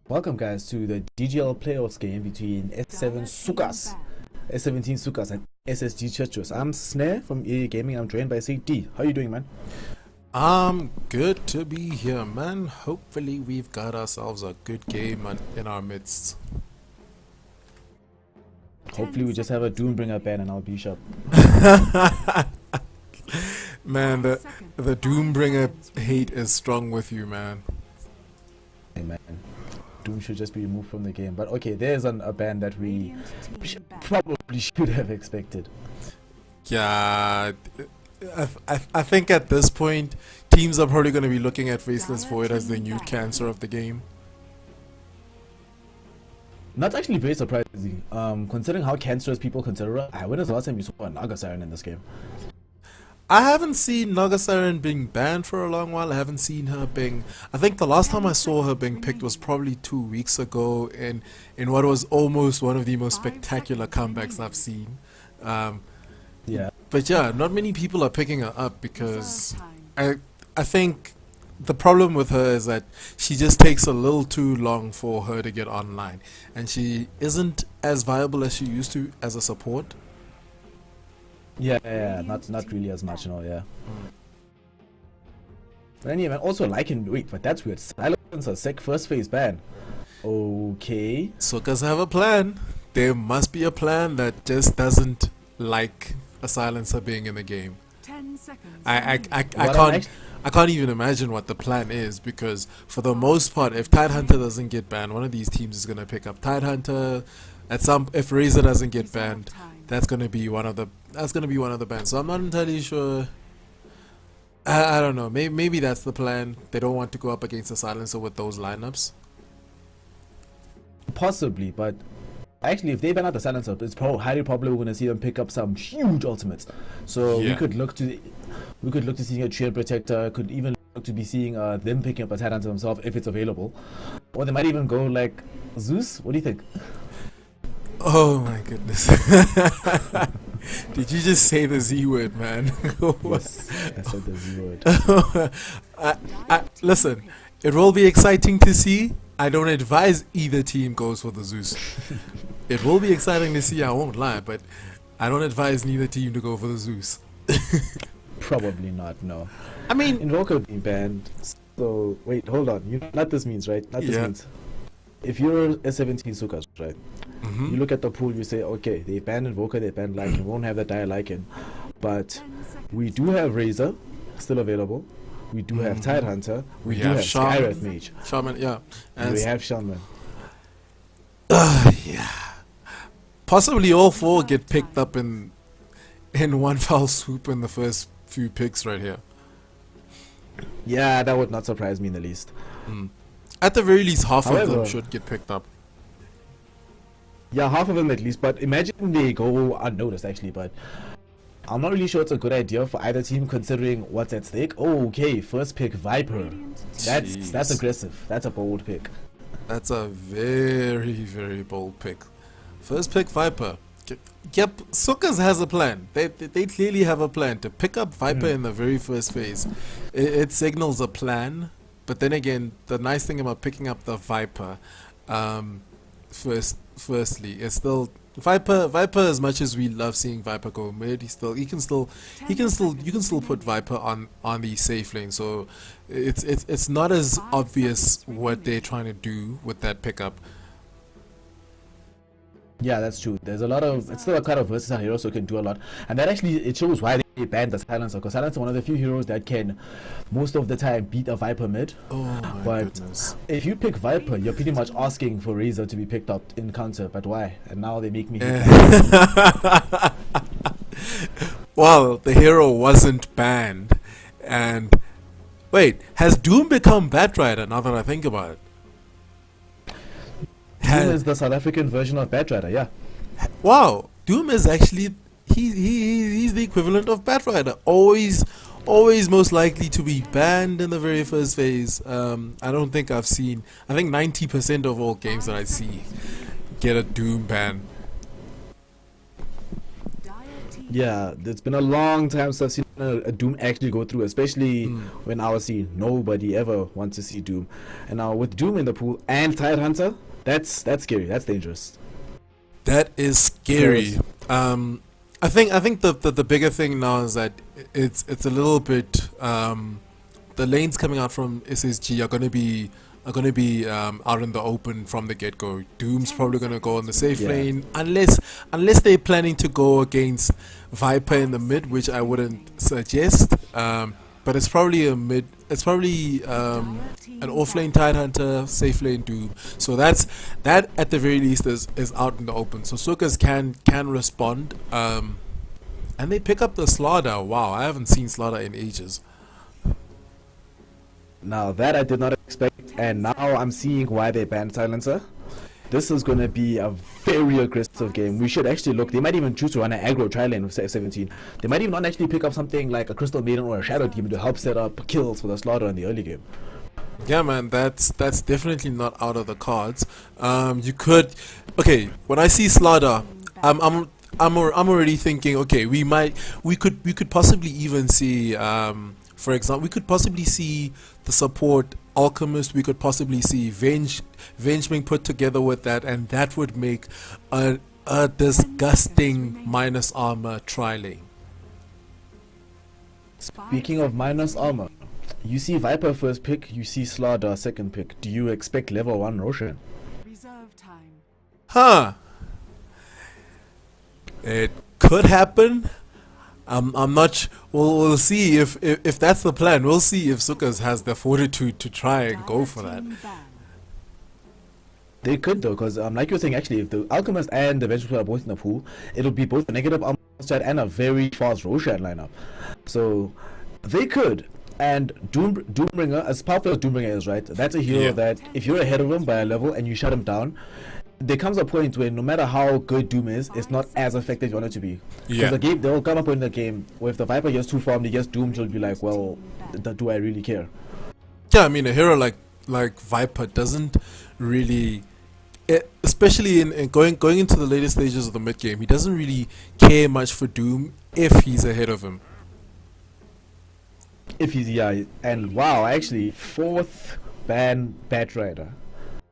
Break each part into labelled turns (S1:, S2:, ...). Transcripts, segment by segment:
S1: Welcome guys to the DGL playoffs game between S17 Cykas and SSG Tetris. I'm Snare from EA Gaming. I'm joined by CD. How you doing, man?
S2: Good to be here, man. Hopefully we've got ourselves a good game in our midst.
S1: Hopefully we just have a Doombringer ban and I'll be shut.
S2: Man, the Doombringer hate is strong with you, man.
S1: Hey man, Doom should just be removed from the game. But okay, there's a ban that we probably should have expected.
S2: Yeah, I think at this point, teams are probably going to be looking at Faceless Void as the new cancer of the game.
S1: Not actually very surprising, considering how cancerous people consider her. When was the last time you saw a Naga Siren in this game?
S2: I haven't seen Naga Siren being banned for a long while. I haven't seen her being... I think the last time I saw her being picked was probably 2 weeks ago in what was almost one of the most spectacular comebacks I've seen.
S1: Yeah.
S2: But yeah, not many people are picking her up because I think the problem with her is that she just takes a little too long for her to get online. And she isn't as viable as she used to as a support.
S1: Yeah, not really as much, yeah. But anyway, man, also wait, but that's weird. Silence a sec first phase ban. Okay.
S2: Cykas have a plan. There must be a plan that just doesn't like a silencer being in the game.
S3: 10 seconds.
S2: I can't even imagine what the plan is, because for the most part, if Tidehunter doesn't get banned, one of these teams is gonna pick up Tidehunter. If Razor doesn't get banned, that's gonna be one of the bans. So I'm not entirely sure. I don't know. Maybe that's the plan. They don't want to go up against a silencer with those lineups.
S1: Possibly, but actually, if they ban out the silencer, it's highly probably we're going to see them pick up some huge ultimates. So
S2: Yeah.
S1: we could look to seeing a Shield Protector. Could even look to be seeing them picking up a Tidehunter themselves if it's available, or they might even go like Zeus. What do you think?
S2: Oh my goodness. Did you just say the Z word, man?
S1: Yes, I said the Z word.
S2: Listen, it will be exciting to see. I don't advise either team goes for the Zeus. It will be exciting to see, I won't lie, but I don't advise neither team to go for the Zeus.
S1: Probably not, no.
S2: I mean,
S1: Invoker being banned. So, wait, hold on. You know what this means, right? This
S2: Yeah.
S1: means if you're S17 Cykas, right? You look at the pool, you say, okay, they banned Invoker, they banned Lycan, we won't have that dire Lycan. But we do have Razor still available. We do have Tidehunter. We do have Skywrath Mage.
S2: Shaman, yeah.
S1: And we have Shaman.
S2: Yeah. Possibly all four get picked up in one foul swoop in the first few picks right here.
S1: Yeah, that would not surprise me in the least.
S2: At the very least, half of
S1: However,
S2: them should get picked up.
S1: Yeah, half of them at least, but imagine they go unnoticed actually, but I'm not really sure it's a good idea for either team considering what's at stake. Oh, okay, first pick Viper. That's aggressive. That's a bold pick.
S2: That's a very, very bold pick. First pick Viper. Yep, Cykas has a plan. They clearly have a plan to pick up Viper in the very first phase. It signals a plan, but then again, the nice thing about picking up the Viper, firstly, it's still Viper. As much as we love seeing Viper go mid, you can still put Viper on the safe lane. So it's not as obvious what they're trying to do with that pickup.
S1: Yeah, that's true. There's a lot of, it's still a kind of versatile hero, so it can do a lot. And that actually, it shows why they banned the Silencer, because Silencer is one of the few heroes that can, most of the time, beat a Viper mid.
S2: Oh my
S1: but
S2: goodness.
S1: if you pick Viper, you're pretty much asking for Razor to be picked up in counter, but why? And now they make me
S2: Well, the hero wasn't banned. And wait, has Doom become Batrider now that I think about it?
S1: Doom is the South African version of Batrider, yeah.
S2: Wow, Doom is actually he's the equivalent of Batrider. Always most likely to be banned in the very first phase. I don't think I've seen. I think 90% of all games that I see get a Doom ban.
S1: Yeah, it's been a long time since I've seen a Doom actually go through, especially when I was seeing nobody ever wants to see Doom. And now with Doom in the pool and Tidehunter, that's scary. That's dangerous.
S2: That is scary. I think the bigger thing now is that it's a little bit the lanes coming out from SSG are gonna be out in the open from the get go. Doom's probably gonna go on the safe lane unless they're planning to go against Viper in the mid, which I wouldn't suggest. But it's probably a mid. It's probably an off-lane Tidehunter, safe lane Doom. So that at the very least is out in the open. So Cykas can respond, and they pick up the Slaughter. Wow, I haven't seen Slaughter in ages.
S1: Now that I did not expect, and now I'm seeing why they banned Silencer. This is going to be a very aggressive game. We should actually look. They might even choose to run an aggro tri-lane with S17. They might even not actually pick up something like a Crystal Maiden or a Shadow Demon to help set up kills for the Slaughter in the early game.
S2: Yeah, man, that's definitely not out of the cards. You could, okay. When I see Slaughter, I'm already thinking, okay, we could possibly even see, for example, we could possibly see the support Alchemist. We could possibly see Venge being put together with that, and that would make a disgusting minus armor tri-lane.
S1: Speaking of minus armor, you see Viper first pick, you see Slaughter second pick. Do you expect level 1 Roshan?
S2: Huh. It could happen. I'm not. We'll see if that's the plan. We'll see if Cykas has the fortitude to try and go for that.
S1: They could though, because like you were saying, actually, if the Alchemist and the Vegetable are both in the pool, it'll be both a negative armor strat and a very fast Roshan lineup. So they could. And Doombringer, as powerful as Doombringer is, right? That's a hero that if you're ahead of him by a level and you shut him down, there comes a point where no matter how good Doom is, it's not as effective as you want it to be. Because the game, there will come a point in the game where if the Viper gets too farmed, he gets Doomed, he'll be like, well, do I really care?
S2: Yeah, I mean, a hero like Viper doesn't really, especially in going into the later stages of the mid game, he doesn't really care much for Doom if he's ahead of him.
S1: If he's, and wow, actually, 4th ban Batrider.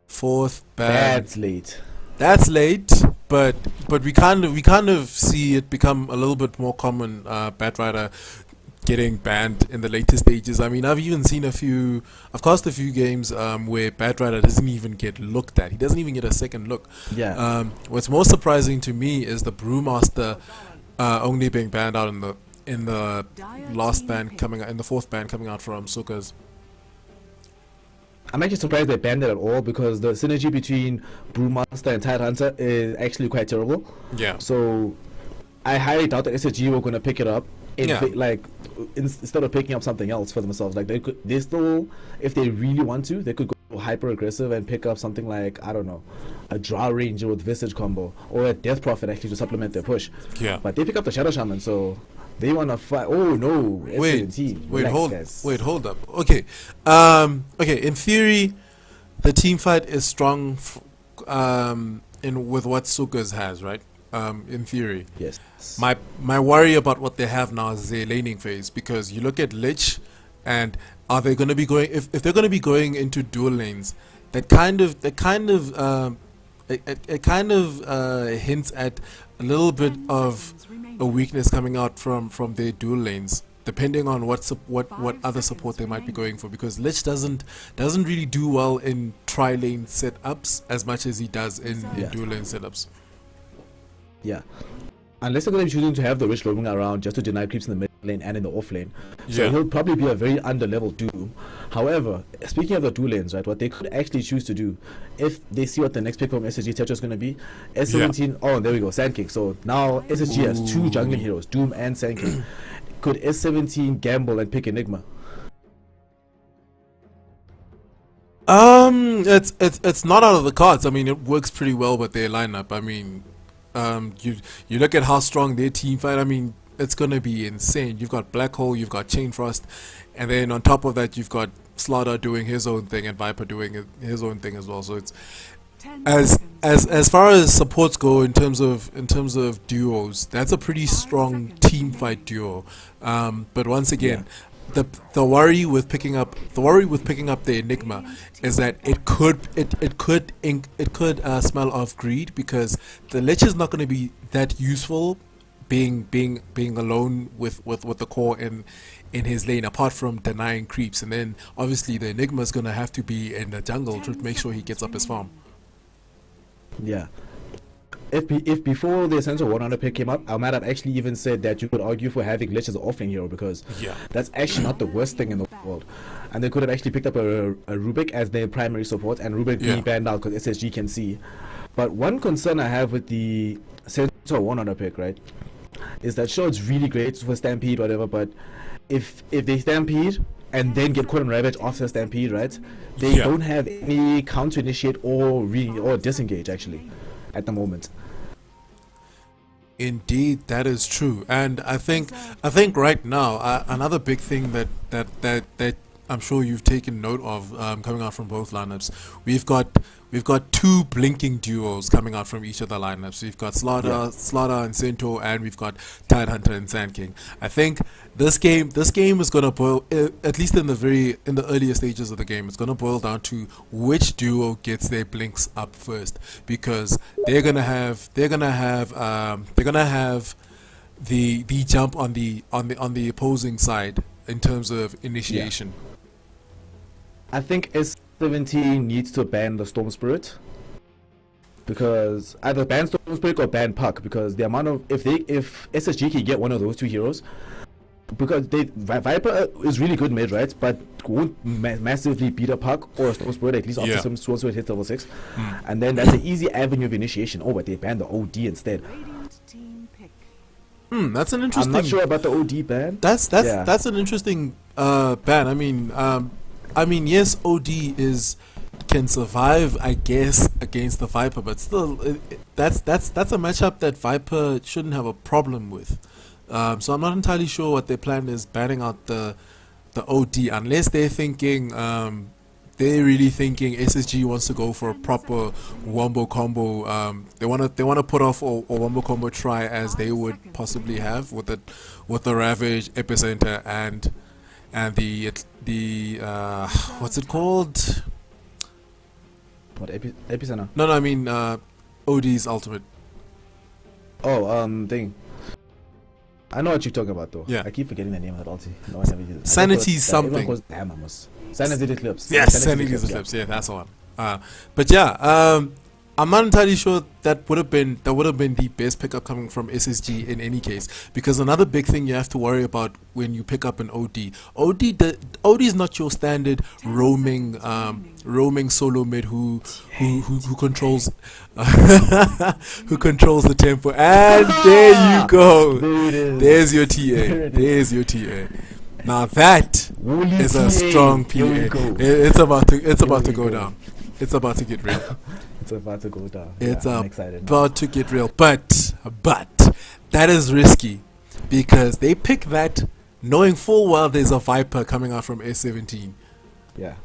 S2: 4th ban.
S1: That's late.
S2: That's late, but we kind of see it become a little bit more common. Batrider getting banned in the later stages. I mean, I've cast a few games where Batrider doesn't even get looked at. He doesn't even get a second look.
S1: Yeah.
S2: What's more surprising to me is the Brewmaster only being banned out in the last ban coming out, in the 4th ban coming out from Cykas.
S1: I'm actually surprised they banned it at all, because the synergy between Brewmaster and Tidehunter is actually quite terrible.
S2: Yeah.
S1: So I highly doubt that SSG were going to pick it up. Instead of picking up something else for themselves. Like they still, if they really want to, they could go hyper aggressive and pick up something like, I don't know, a Draw Ranger with Visage combo, or a Death Prophet actually to supplement their push.
S2: Yeah.
S1: But they pick up the Shadow Shaman, so they want to fight. Oh no, S17.
S2: Wait, hold up. Okay, in theory, the team fight is strong with what Cykas has, right? In theory.
S1: Yes.
S2: My worry about what they have now is their laning phase, because you look at Lich, and are they going to be going, if they're going to be going into dual lanes, it kind of hints at a little bit of a weakness coming out from their dual lanes, depending on what other support they might be going for, because Lich doesn't really do well in tri-lane setups as much as he does in dual lane setups.
S1: Yeah. Unless they're going to be choosing to have the Witch roaming around just to deny creeps in the mid lane and in the off lane. So he'll probably be a very under-leveled Doom. However, speaking of the dual lanes, right, what they could actually choose to do, if they see what the next pick from SSG Tetris is going to be, S17, oh, there we go, Sandkick. So now SSG has 2 jungling heroes, Doom and Sandkick. Could S17 gamble and pick Enigma?
S2: It's not out of the cards. I mean, it works pretty well with their lineup. I mean, you look at how strong their team fight. I mean, it's gonna be insane. You've got Black Hole, you've got Chain Frost, and then on top of that, you've got Slaughter doing his own thing and Viper doing his own thing as well. So as far as supports go in terms of duos, that's a pretty strong team fight duo. But once again, the worry with picking up the Enigma is that it could smell of greed, because the Lich is not going to be that useful being alone with the core in his lane, apart from denying creeps. And then obviously the Enigma is going to have to be in the jungle to make sure he gets up his farm.
S1: Yeah. If before the Essential 100 pick came up, I might have actually even said that you could argue for having Lich as an offlane hero, because that's actually not the worst thing in the world. And they could have actually picked up a Rubik as their primary support, and Rubik being banned out because SSG can see. But one concern I have with the Essential 100 pick, right, is that sure, it's really great for Stampede, whatever, but if they Stampede and then get caught in Ravage after Stampede, right, they don't have any counter initiate or disengage actually at the moment.
S2: Indeed, that is true. And I think right now another big thing that I'm sure you've taken note of coming out from both lineups, we've got two blinking duos coming out from each of the lineups. We've got Slaughter and Centaur, and we've got Tidehunter and Sand King. I think this game is gonna boil, at least in the earlier stages of the game, it's gonna boil down to which duo gets their blinks up first, because they're gonna have the jump on the opposing side in terms of initiation.
S1: I think S17 needs to ban the Storm Spirit, because either ban Storm Spirit or ban Puck, because the amount of if SSG can get one of those two heroes, because Viper is really good mid, right, but won't massively beat a Puck or a Storm Spirit, at least after some Storm Spirit hits level 6, and then that's an easy avenue of initiation. Oh, but they banned the OD instead.
S2: That's an interesting.
S1: I'm not sure about the OD ban.
S2: That's an interesting ban. I mean, yes, OD can survive, I guess, against the Viper, but still, that's a matchup that Viper shouldn't have a problem with. So I'm not entirely sure what their plan is banning out the OD, unless they're thinking they're really thinking SSG wants to go for a proper wombo combo. They want to put off a wombo combo try, as they would possibly have with the Ravage, Epicenter, and the what's it called?
S1: What, Epicenter?
S2: No, I mean OD's ultimate.
S1: Oh, thing. I know what you're talking about, though.
S2: Yeah.
S1: I keep forgetting the name of that ulti. No one ever uses it.
S2: Sanity something.
S1: Sanity Eclipse.
S2: Yes, Sanity Eclipse. Yeah, that's the one. But yeah, I'm not entirely sure that would have been the best pickup coming from SSG in any case, because another big thing you have to worry about when you pick up an OD. OD is not your standard roaming solo mid who controls who controls the tempo. And there you go. There's your TA. There's your TA. Now that is a strong PA. It's about to go down. It's about to get real.
S1: It's about to go down.
S2: It's
S1: I'm excited
S2: about to get real. But that is risky, because they pick that knowing full well there's a Viper coming out from S17.
S1: Yeah.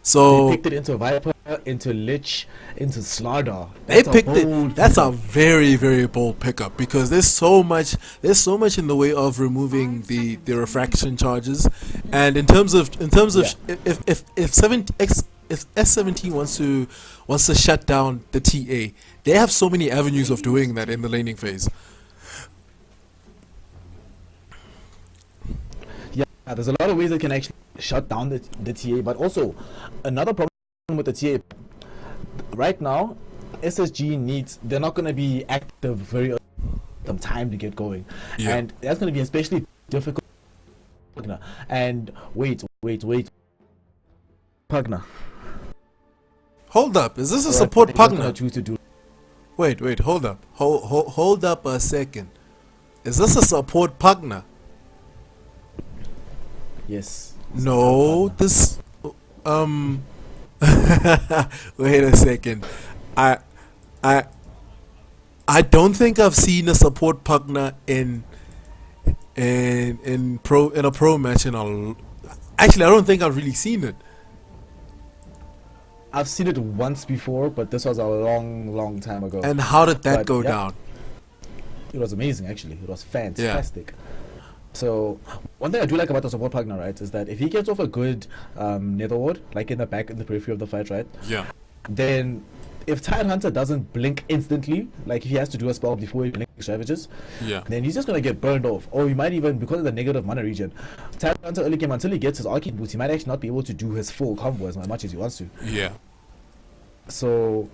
S2: So
S1: they picked it into Viper, into Lich, into Slaughter.
S2: They picked it. That's a very, very bold pickup, because there's so much in the way of removing the refraction charges. And in terms of if S17 wants to shut down the TA, they have so many avenues of doing that in the laning phase.
S1: Yeah, there's a lot of ways they can actually shut down the TA, but also another problem with the TA right now, SSG they're not going to be active very early, some time to get going, and that's going to be especially difficult. And wait, Pugna.
S2: Hold up, is this a support Pugna? Wait, hold up. Hold up a second. Is this a support Pugna?
S1: Yes.
S2: No, this wait a second. I don't think I've seen a support Pugna in a pro match actually, I don't think I've really seen it.
S1: I've seen it once before, but this was a long time ago.
S2: And how did that
S1: But,
S2: go
S1: yeah,
S2: down?
S1: It was amazing, actually. It was fantastic. So one thing I do like about the support partner, right, is that if he gets off a good nether ward, like in the back, in the periphery of the fight, right,
S2: Yeah.
S1: then if Tidehunter doesn't blink instantly, like if he has to do a spell before he blinks ravages,
S2: Yeah.
S1: then he's just gonna get burned off. Or he might even, because of the negative mana region, Tidehunter early game, until he gets his arcane boots, he might actually not be able to do his full combo as much as he wants to.
S2: Yeah.
S1: So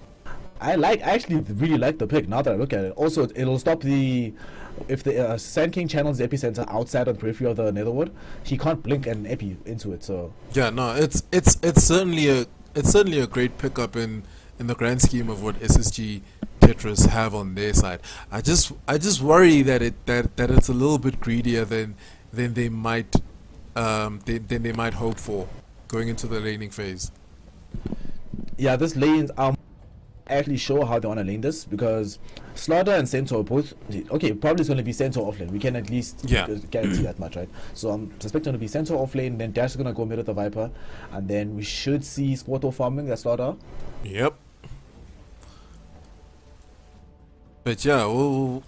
S1: I actually really like the pick now that I look at it. Also, it'll stop if the Sand King channels the epicenter outside of the periphery of the Netherwood, he can't blink an epi into it. So
S2: Yeah, no, it's certainly a great pickup in the grand scheme of what SSG Tetris have on their side. I just worry that it's a little bit greedier than they might than they might hope for going into the laning phase.
S1: yeah, this lanes actually show how they want to lane this, because Slaughter and Centaur both, okay, probably it's going to be Centaur offlane. We can at least guarantee that much, right? So I'm suspecting to be Centaur offlane, then Dash is going to go mid with the Viper, and then we should see Squirtle farming that Slaughter.
S2: Yep. But yeah, we'll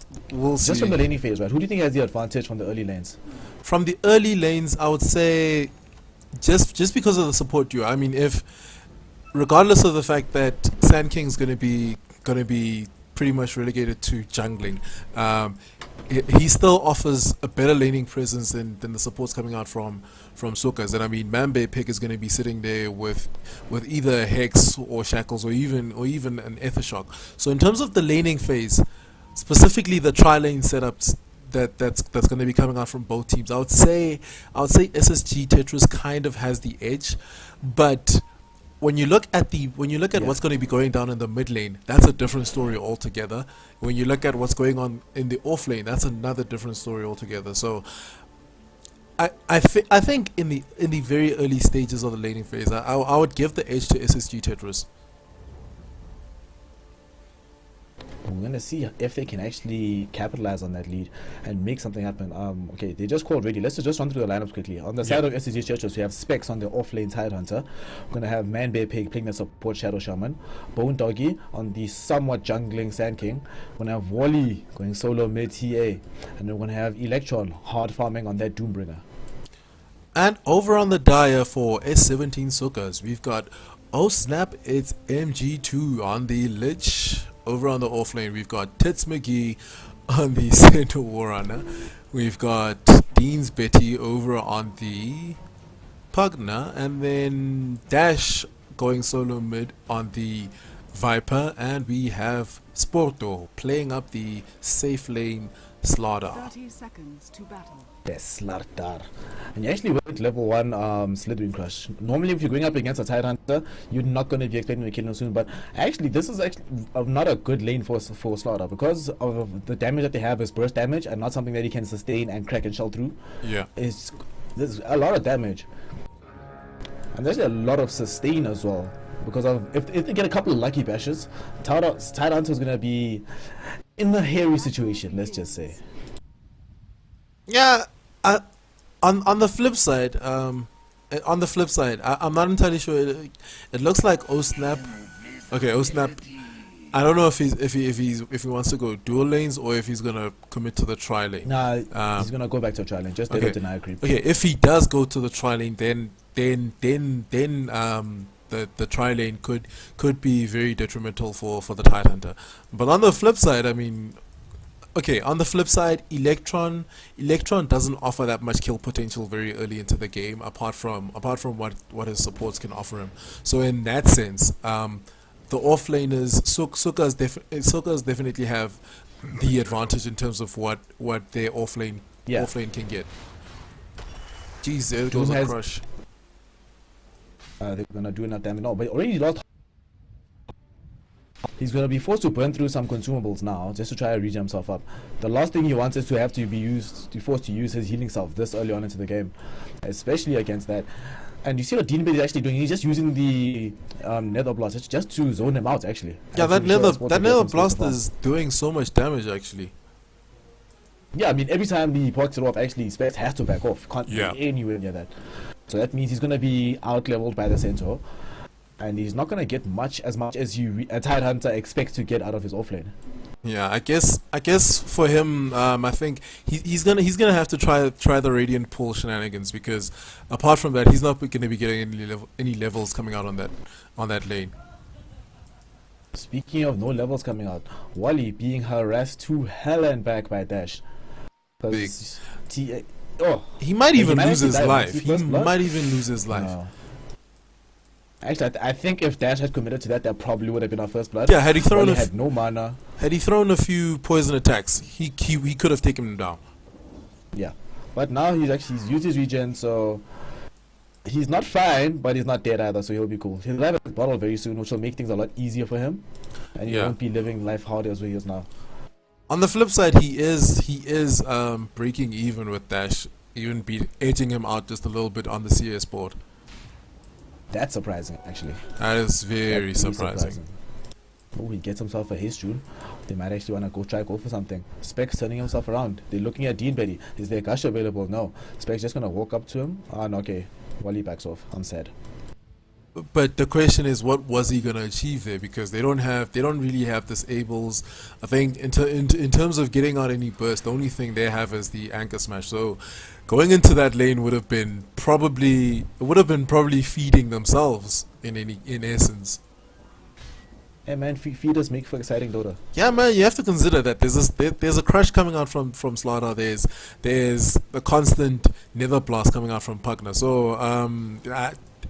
S2: see.
S1: Just from the laning phase, right? Who do you think has the advantage from the early lanes?
S2: From the early lanes, I would say just because of the support duo. I mean, if regardless of the fact that Sand King's gonna be pretty much relegated to jungling, he still offers a better laning presence than the supports coming out from Cykas. And I mean, Mambe Pick is going to be sitting there with either Hex or Shackles or even an Aethershock. So in terms of the laning phase, specifically the tri-lane setups that's going to be coming out from both teams, I would say SSG Tetris kind of has the edge, but when you look at what's going to be going down in the mid lane, that's a different story altogether. When you look at what's going on in the off lane, that's another different story altogether. So I think in the very early stages of the laning phase, I would give the edge to SSG Tetris.
S1: We're gonna see if they can actually capitalize on that lead and make something happen. Okay, they just called ready. Let's just run through the lineups quickly. On the side of SSG Churches, we have Specs on the off-lane Tidehunter. We're gonna have Man Bear Pig playing the support Shadow Shaman, Bone Doggy on the somewhat jungling Sand King. We're gonna have Wally going solo mid TA, and then we're gonna have Electron hard farming on that Doombringer.
S2: And over on the Dire for S17 Cykas, we've got Oh Snap, it's MG2 on the Lich. Over on the offlane, we've got Tits McGee on the Center Warrunner. We've got Dean's Betty over on the Pugna, and then Dash going solo mid on the Viper, and we have Sporto playing up the safe lane Slaughter.
S3: 30 seconds to battle.
S1: Yes, Slaughter. And you actually went level 1 Slithering Crush. Normally if you're going up against a Tidehunter, you're not going to be expecting to kill him soon, but actually this is actually not a good lane for Slaughter, because of the damage that they have is burst damage and not something that he can sustain and crack and shell through.
S2: Yeah.
S1: There's a lot of damage. And there's a lot of sustain as well, because of if they get a couple of lucky bashes, Tidehunter is going to be in a hairy situation, let's just say.
S2: Yeah, on the flip side, I'm not entirely sure. It looks like OSnap. Okay, OSnap. I don't know if he wants to go dual lanes or if he's gonna commit to the tri lane.
S1: Nah, he's gonna go back to a tri lane. Just
S2: okay.
S1: deny creep.
S2: Okay, if he does go to the tri lane, then the tri lane could be very detrimental for the Tidehunter. But on the flip side, I mean, okay, on the flip side, Electron doesn't offer that much kill potential very early into the game, apart from what his supports can offer him. So in that sense, the offlaners, Cykas definitely have the advantage in terms of what their offlane can get. Jeez, there goes a crush.
S1: They're gonna do enough damage. No, but already lost. He's gonna be forced to burn through some consumables now just to try to regen himself up. The last thing he wants is to have to be forced to use his healing self this early on into the game, especially against that. And you see what Dean is actually doing. He's just using the Nether Blast just to zone him out. Actually,
S2: yeah, that Nether Blast is doing so much damage. Actually,
S1: yeah, I mean every time he pops it off, actually Specs has to back off. Can't be anywhere near that. So that means he's gonna be out leveled by the Centaur. and he's not gonna get as much as a Tidehunter expects to get out of his offlane.
S2: Yeah, I guess for him, I think he's gonna have to try the Radiant Pool shenanigans, because apart from that, he's not gonna be getting any levels coming out on that lane.
S1: Speaking of no levels coming out, Wally being harassed to hell and back by Dash.
S2: He might even lose his life.
S1: He
S2: might even lose his life.
S1: No. Actually, I think if Dash had committed to that, that probably would have been our first blood.
S2: Yeah, had he thrown
S1: had no mana.
S2: Had he thrown a few poison attacks, he could have taken him down.
S1: Yeah, but now he's used his regen, so he's not fine, but he's not dead either, so he'll be cool. He'll have a bottle very soon, which will make things a lot easier for him, and he won't be living life hard as he is now.
S2: On the flip side, he is breaking even with Dash, even edging him out just a little bit on the CS board.
S1: That's surprising, actually.
S2: That is very surprising.
S1: Oh, he gets himself a haste rune. They might actually want to go for something. Specs turning himself around. They're looking at Dean Betty. Is there Gush available? No. Specs just gonna walk up to him. No, okay. Wally backs off. I'm sad.
S2: But the question is, what was he gonna achieve there? Because they don't really have disables. I think in terms of getting out any burst, the only thing they have is the anchor smash. So going into that lane would have been probably feeding themselves in essence.
S1: Hey man, feeders make for exciting Dota.
S2: Yeah man, you have to consider that there's a crush coming out from Slaughter. There's a constant nether blast coming out from Pugna. So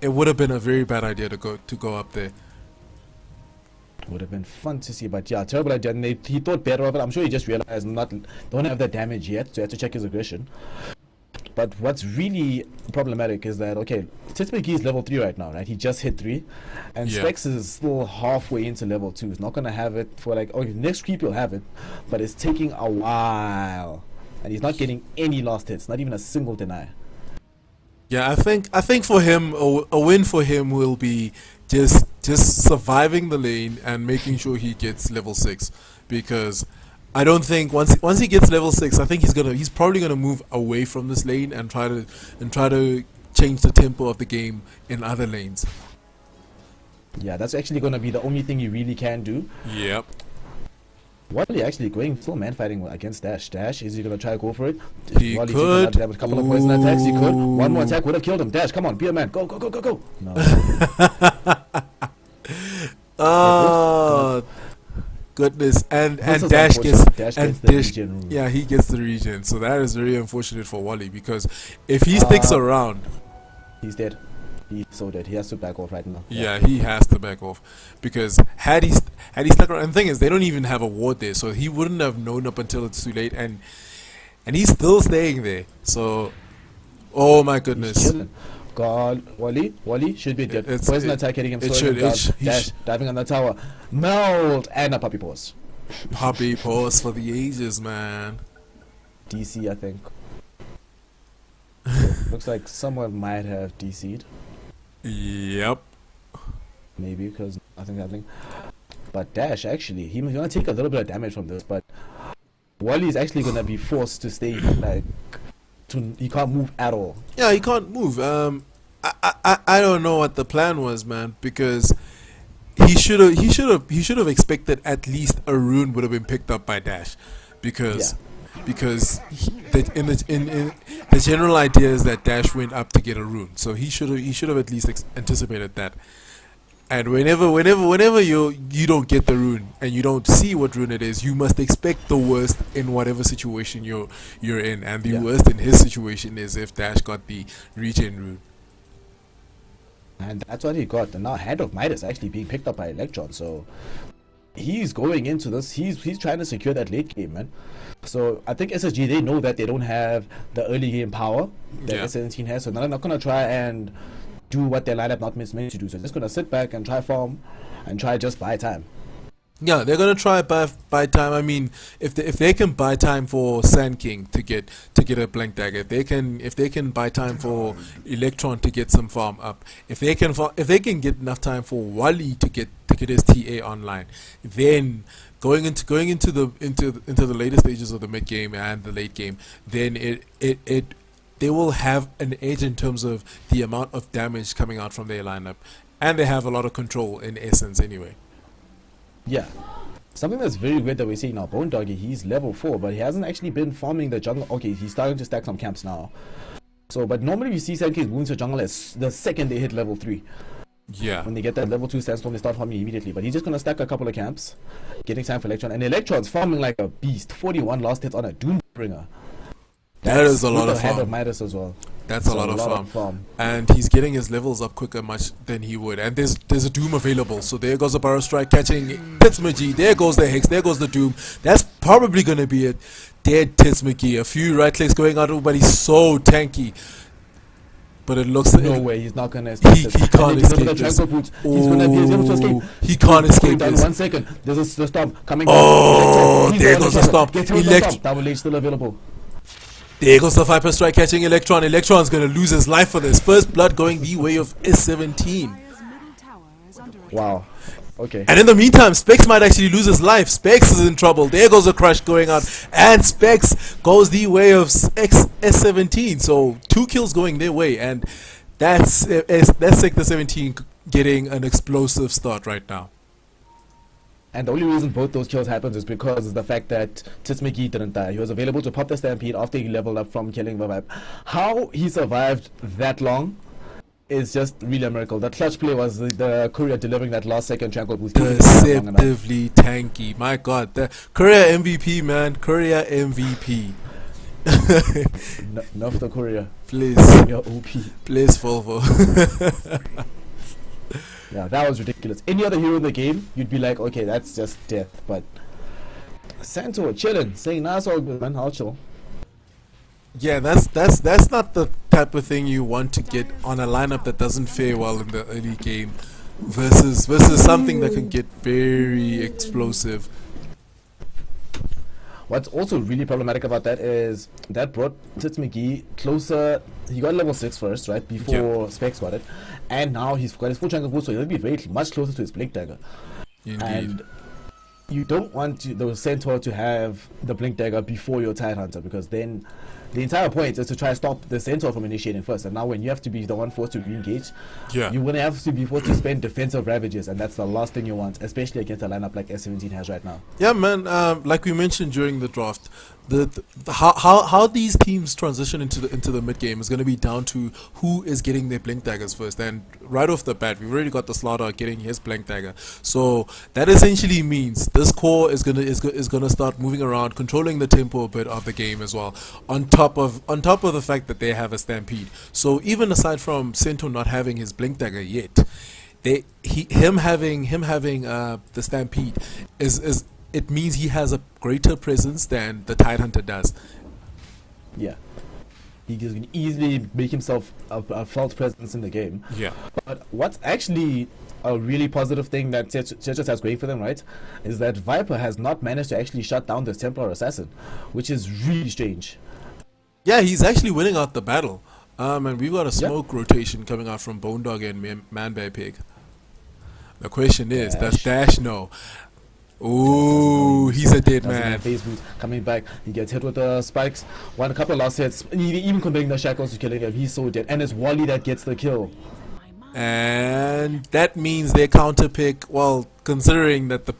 S2: it would have been a very bad idea to go up there.
S1: Would have been fun to see, but yeah, terrible idea. And he thought better of it. I'm sure he just realized don't have that damage yet, so he had to check his aggression. But what's really problematic is that, okay, Titsmiki is level 3 right now, right? He just hit 3, and Specs is still halfway into level 2. He's not gonna have it for next creep he'll have it, but it's taking a while, and he's not getting any last hits, not even a single deny.
S2: Yeah, I think for him, a win for him will be just surviving the lane and making sure he gets level 6, because I don't think once he gets level 6, I think he's probably gonna move away from this lane and try to change the tempo of the game in other lanes.
S1: Yeah, that's actually gonna be the only thing he really can do.
S2: Yep.
S1: Wally actually going full man fighting against Dash. Dash, is he gonna try to go for it?
S2: He could.
S1: Have a couple of poison attacks. He could. One more attack would have killed him. Dash, come on, be a man. Go, go, go, go, go. No.
S2: Oh goodness! And Dash gets the regen. Yeah, he gets the regen. So that is very unfortunate for Wally, because if he sticks around,
S1: he's dead. He's so dead. He has to back off right now.
S2: Yeah, he has to back off, because had he stuck around, and the thing is, they don't even have a ward there, so he wouldn't have known up until it's too late, and he's still staying there. So, oh my goodness!
S1: God, Wally should be dead. Poison attack hitting him. Dash diving on the tower, melt, and a puppy pause.
S2: Puppy pause for the ages, man.
S1: DC, I think. Looks like someone might have DC'd.
S2: Yep.
S1: Maybe because nothing's happening. But Dash, actually, he's gonna take a little bit of damage from this, but Wally's actually gonna be forced to stay he can't move at all.
S2: Yeah, he can't move. I don't know what the plan was, man, because he should have expected at least a rune would have been picked up by Dash, because the general idea is that Dash went up to get a rune, so he should have at least anticipated that. And whenever you don't get the rune and you don't see what rune it is, you must expect the worst in whatever situation you're in. And the worst in his situation is if Dash got the regen rune.
S1: And that's what he got. And now Hand of Midas actually being picked up by Electron, so he's going into this. He's trying to secure that late game, man. So I think SSG, they know that they don't have the early game power that S17 has, so they're not gonna try and do what their lineup not meant to do. So they're just gonna sit back and try farm and try just buy time.
S2: Yeah, they're gonna try buy time. I mean, if they can buy time for Sand King to get a blank dagger, if they can buy time for Electron to get some farm up, if they can get enough time for Wally to get his TA online, then going into the later stages of the mid game and the late game, then they will have an edge in terms of the amount of damage coming out from their lineup. and they have a lot of control in essence anyway.
S1: Yeah. Something that's very weird that we're seeing now, Bone Doggy, he's level 4, but he hasn't actually been farming the jungle. Okay, he's starting to stack some camps now. So, but normally we see 7Ks wounds to jungle as the second they hit level 3.
S2: Yeah.
S1: When they get that level 2 sandstorm, they start farming immediately. But he's just going to stack a couple of camps, getting time for Electron. And Electron's farming like a beast. 41 last hits on a Doombringer.
S2: That is a lot of
S1: Hand of
S2: farm.
S1: Midas as well.
S2: That's a lot of farm. And he's getting his levels up quicker much than he would. And there's a Doom available. So there goes the Burrow Strike catching Titsmagi. There goes the Hex. There goes the Doom. That's probably going to be it. Dead Titsmagi. A few right clicks going out, but he's so tanky. But it looks
S1: no way, he's not gonna escape.
S2: He can't escape this.
S1: He's gonna be able to escape.
S2: He can't escape this.
S1: 1 second. There's a stomp coming.
S2: Oh, there goes the stomp.
S1: Double H still available.
S2: There goes the Viper Strike catching Electron. Electron's gonna lose his life for this. First blood going the way of S17.
S1: Wow. Okay.
S2: And in the meantime, Specs might actually lose his life. Specs is in trouble. There goes a crush going on. And Specs goes the way of S17. So 2 kills going their way. And that's Sector 17 getting an explosive start right now.
S1: And the only reason both those kills happened is because of the fact that Titsmagi didn't die. He was available to pop the Stampede after he leveled up from killing the Vibe. How he survived that long is just really a miracle. The clutch play was the courier delivering that last second tranquil boost.
S2: Deceptively tanky. My god. The courier MVP, man. Courier MVP.
S1: Enough the courier.
S2: Please.
S1: Your OP.
S2: Please, Volvo.
S1: Yeah, that was ridiculous. Any other hero in the game, you'd be like, okay, that's just death. But Santo chilling, saying, nah, it's all good, man. I'll chill.
S2: Yeah, that's not the type of thing you want to get on a lineup that doesn't fare well in the early game versus something that can get very explosive.
S1: What's also really problematic about that is that brought Titsmagi closer. He got level 6 first, right? Before Specs got it. And now he's got his full chunk of boost, so he'll be much closer to his Blink Dagger.
S2: Indeed.
S1: And you don't want the Centaur to have the Blink Dagger before your Tidehunter, because then the entire point is to try to stop the Centaur from initiating first. And now when you have to be the one forced to re-engage, you're going to have to be forced to spend defensive ravages, and that's the last thing you want, especially against a lineup like S17 has right now.
S2: Yeah, man. Like we mentioned during the draft, how these teams transition into the mid game is going to be down to who is getting their Blink Daggers first. And right off the bat, we've already got the Slaughter getting his Blink Dagger, so that essentially means this core is gonna start moving around, controlling the tempo a bit of the game as well. On top of the fact that they have a Stampede, so even aside from Cento not having his Blink Dagger yet, him having the Stampede is it means he has a greater presence than the Tidehunter does.
S1: Yeah. He can easily make himself a felt presence in the game.
S2: Yeah.
S1: But what's actually a really positive thing that Tetris has going for them, right, is that Viper has not managed to actually shut down this Templar Assassin, which is really strange.
S2: Yeah, he's actually winning out the battle. And we've got a smoke rotation coming out from Bone Dog and Man Bear Pig. The question is, does Dash know? Ooh, he's a dead man.
S1: Coming back, he gets hit with the spikes. A couple of last hits, even comparing the shackles to killing him, he's so dead. And it's Wally that gets the kill.
S2: And that means their counter pick, well, considering that the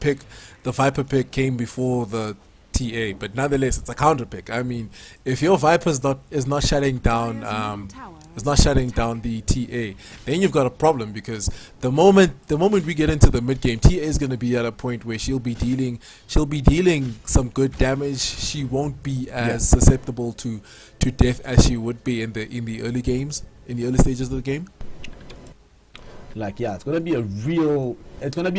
S2: Viper pick came before the TA, but nonetheless it's a counter pick. I mean, if your Viper is not shutting down the TA, then you've got a problem, because the moment we get into the mid game, TA is going to be at a point where she'll be dealing some good damage. She won't be as susceptible to death as she would be in the early games, in the early stages of the game.
S1: Like, yeah, it's gonna be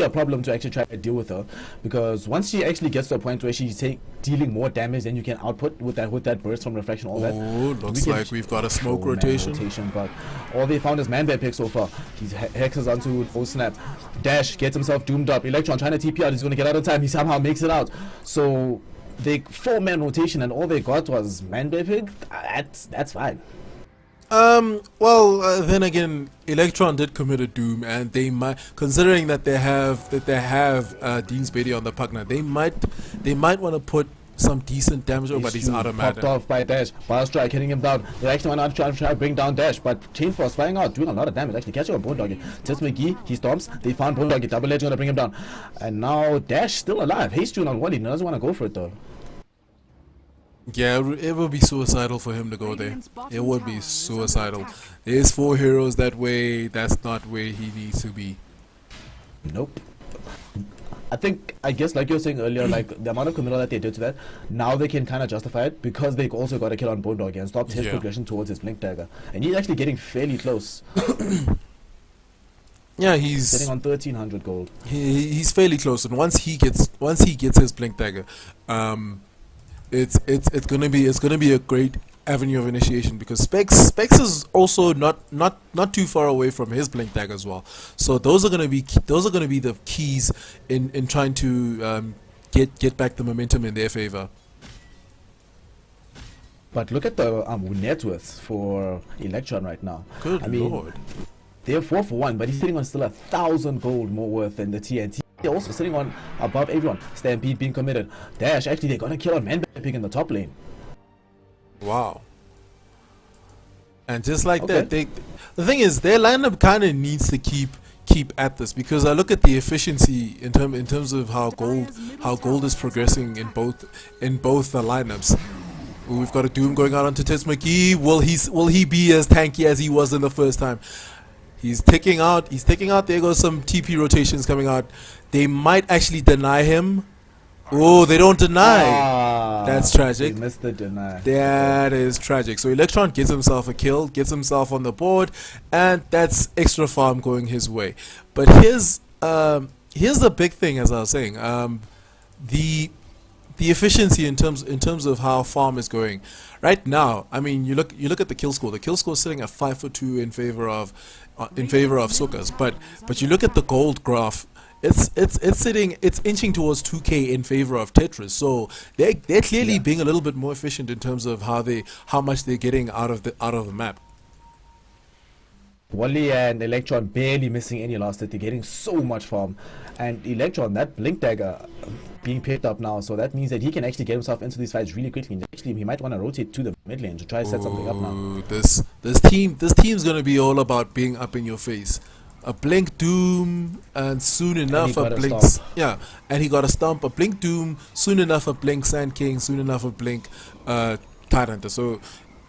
S1: a problem to actually try to deal with her, because once she actually gets to a point where she's dealing more damage than you can output with that burst from reflection, all that.
S2: Looks like we've got a smoke rotation.
S1: But all they found is Man Bear Pick so far. He hexes onto O Snap. Dash gets himself doomed up. Electron trying to TP out. He's gonna get out of time. He somehow makes it out. So they 4-man rotation, and all they got was Man Bear Pig. That's fine.
S2: Then again, Electron did commit a doom, and they might, considering that they have Dean's Betty on the Pugna, they might want to put some decent damage. Oh, but he's out of
S1: popped
S2: mana.
S1: off by Dash. Bar Strike hitting him down. They actually want to try to bring down Dash, but Chain Frost flying out, doing a lot of damage. Actually catching a Bone Doggy. Tits McGee, he stomps. They found Bone Doggy. Double Edge gonna bring him down. And now Dash still alive. Haste Tune on Wally. Doesn't want to go for it though.
S2: Yeah, it would be suicidal for him to go there. It would be suicidal. There's 4 heroes that way. That's not where he needs to be.
S1: Nope. I guess like you were saying earlier, like the amount of committal that they did to that, now they can kind of justify it because they also got a kill on Bone Doggy and stopped his progression towards his Blink Dagger. And he's actually getting fairly close.
S2: Yeah, he's
S1: sitting on 1300 gold.
S2: He's fairly close, and once he gets his Blink Dagger, it's gonna be a great avenue of initiation, because Specs is also not too far away from his Blink Dagger as well. So those are gonna be the keys in trying to get back the momentum in their favor.
S1: But look at the net worth for Electron right now.
S2: Good lord.
S1: They're 4 for 1, but he's sitting on still 1,000 gold more worth than the TNT. They're also sitting on above everyone. Stampede being committed. Dash, actually, they're gonna kill on Man Pig in the top lane.
S2: Wow. And just like that, the thing is, their lineup kind of needs to keep at this, because I look at the efficiency in terms of how gold is progressing in both the lineups. We've got a Doom going out onto Tits McGee. Will he be as tanky as he was in the first time? He's ticking out. There goes some TP rotations coming out. They might actually deny him. Oh, they don't deny. That's tragic.
S1: He missed the deny.
S2: That is tragic. So Electron gets himself a kill, gets himself on the board, and that's extra farm going his way. But here's the big thing, as I was saying. The efficiency in terms of how farm is going right now. I mean, you look at the kill score. The kill score is sitting at 5 for 2 in favor of Cykas. But you look at the gold graph. It's inching towards 2K in favor of Tetris. So they're clearly being a little bit more efficient in terms of how much they're getting out of the map.
S1: Wally and Electron barely missing any last hit. They're getting so much farm. And Electron, that Blink Dagger being picked up now, so that means that he can actually get himself into these fights really quickly. And actually, he might want to rotate to the mid lane to try to set something up now.
S2: This team's gonna be all about being up in your face. A Blink Doom, and soon enough a Blink. Yeah, and he got a stomp. A Blink Doom, soon enough a Blink Sand King, soon enough a Blink Tidehunter. So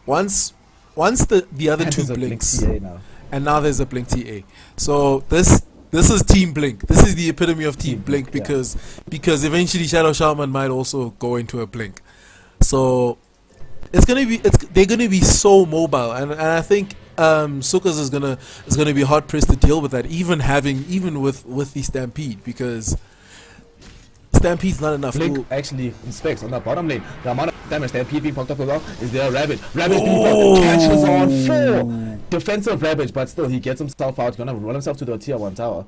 S2: once the other two blinks, and now there's a Blink TA. So this is Team Blink. This is the epitome of Team Blink, because eventually Shadow Shaman might also go into a Blink. So they're gonna be so mobile, and I think Cykas is gonna be hard pressed to deal with that, even with the Stampede, because Stampede's not enough.
S1: Blink actually inspects on the bottom lane. The amount of damage Stampede being poked up as well is there. Ravage being poked, catches on 4 defensive Ravage, but still he gets himself out. Gonna run himself to the tier 1 tower.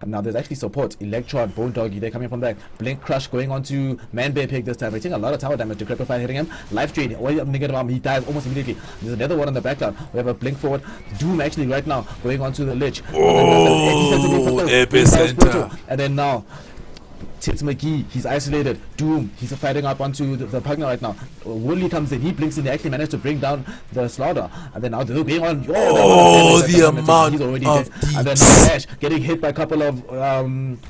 S1: And now there's actually support. Electron, Bone Doggy, they're coming from back. Blink Crush going on to Man Bear Pig this time. We're taking a lot of tower damage. Decrepify hitting him. Life Drain, negative arm, he dies almost immediately. There's another one on the background. We have a Blink forward. Doom actually right now going on to the Lich.
S2: Epicenter.
S1: And then now Tits McGee, he's isolated. Doom, he's fighting up onto the Pugna right now. Woodley comes in, he blinks in, they actually managed to bring down the Slaughter. And then now they're going on.
S2: The amount
S1: he's already
S2: of
S1: dead. And then Flash getting hit by a couple of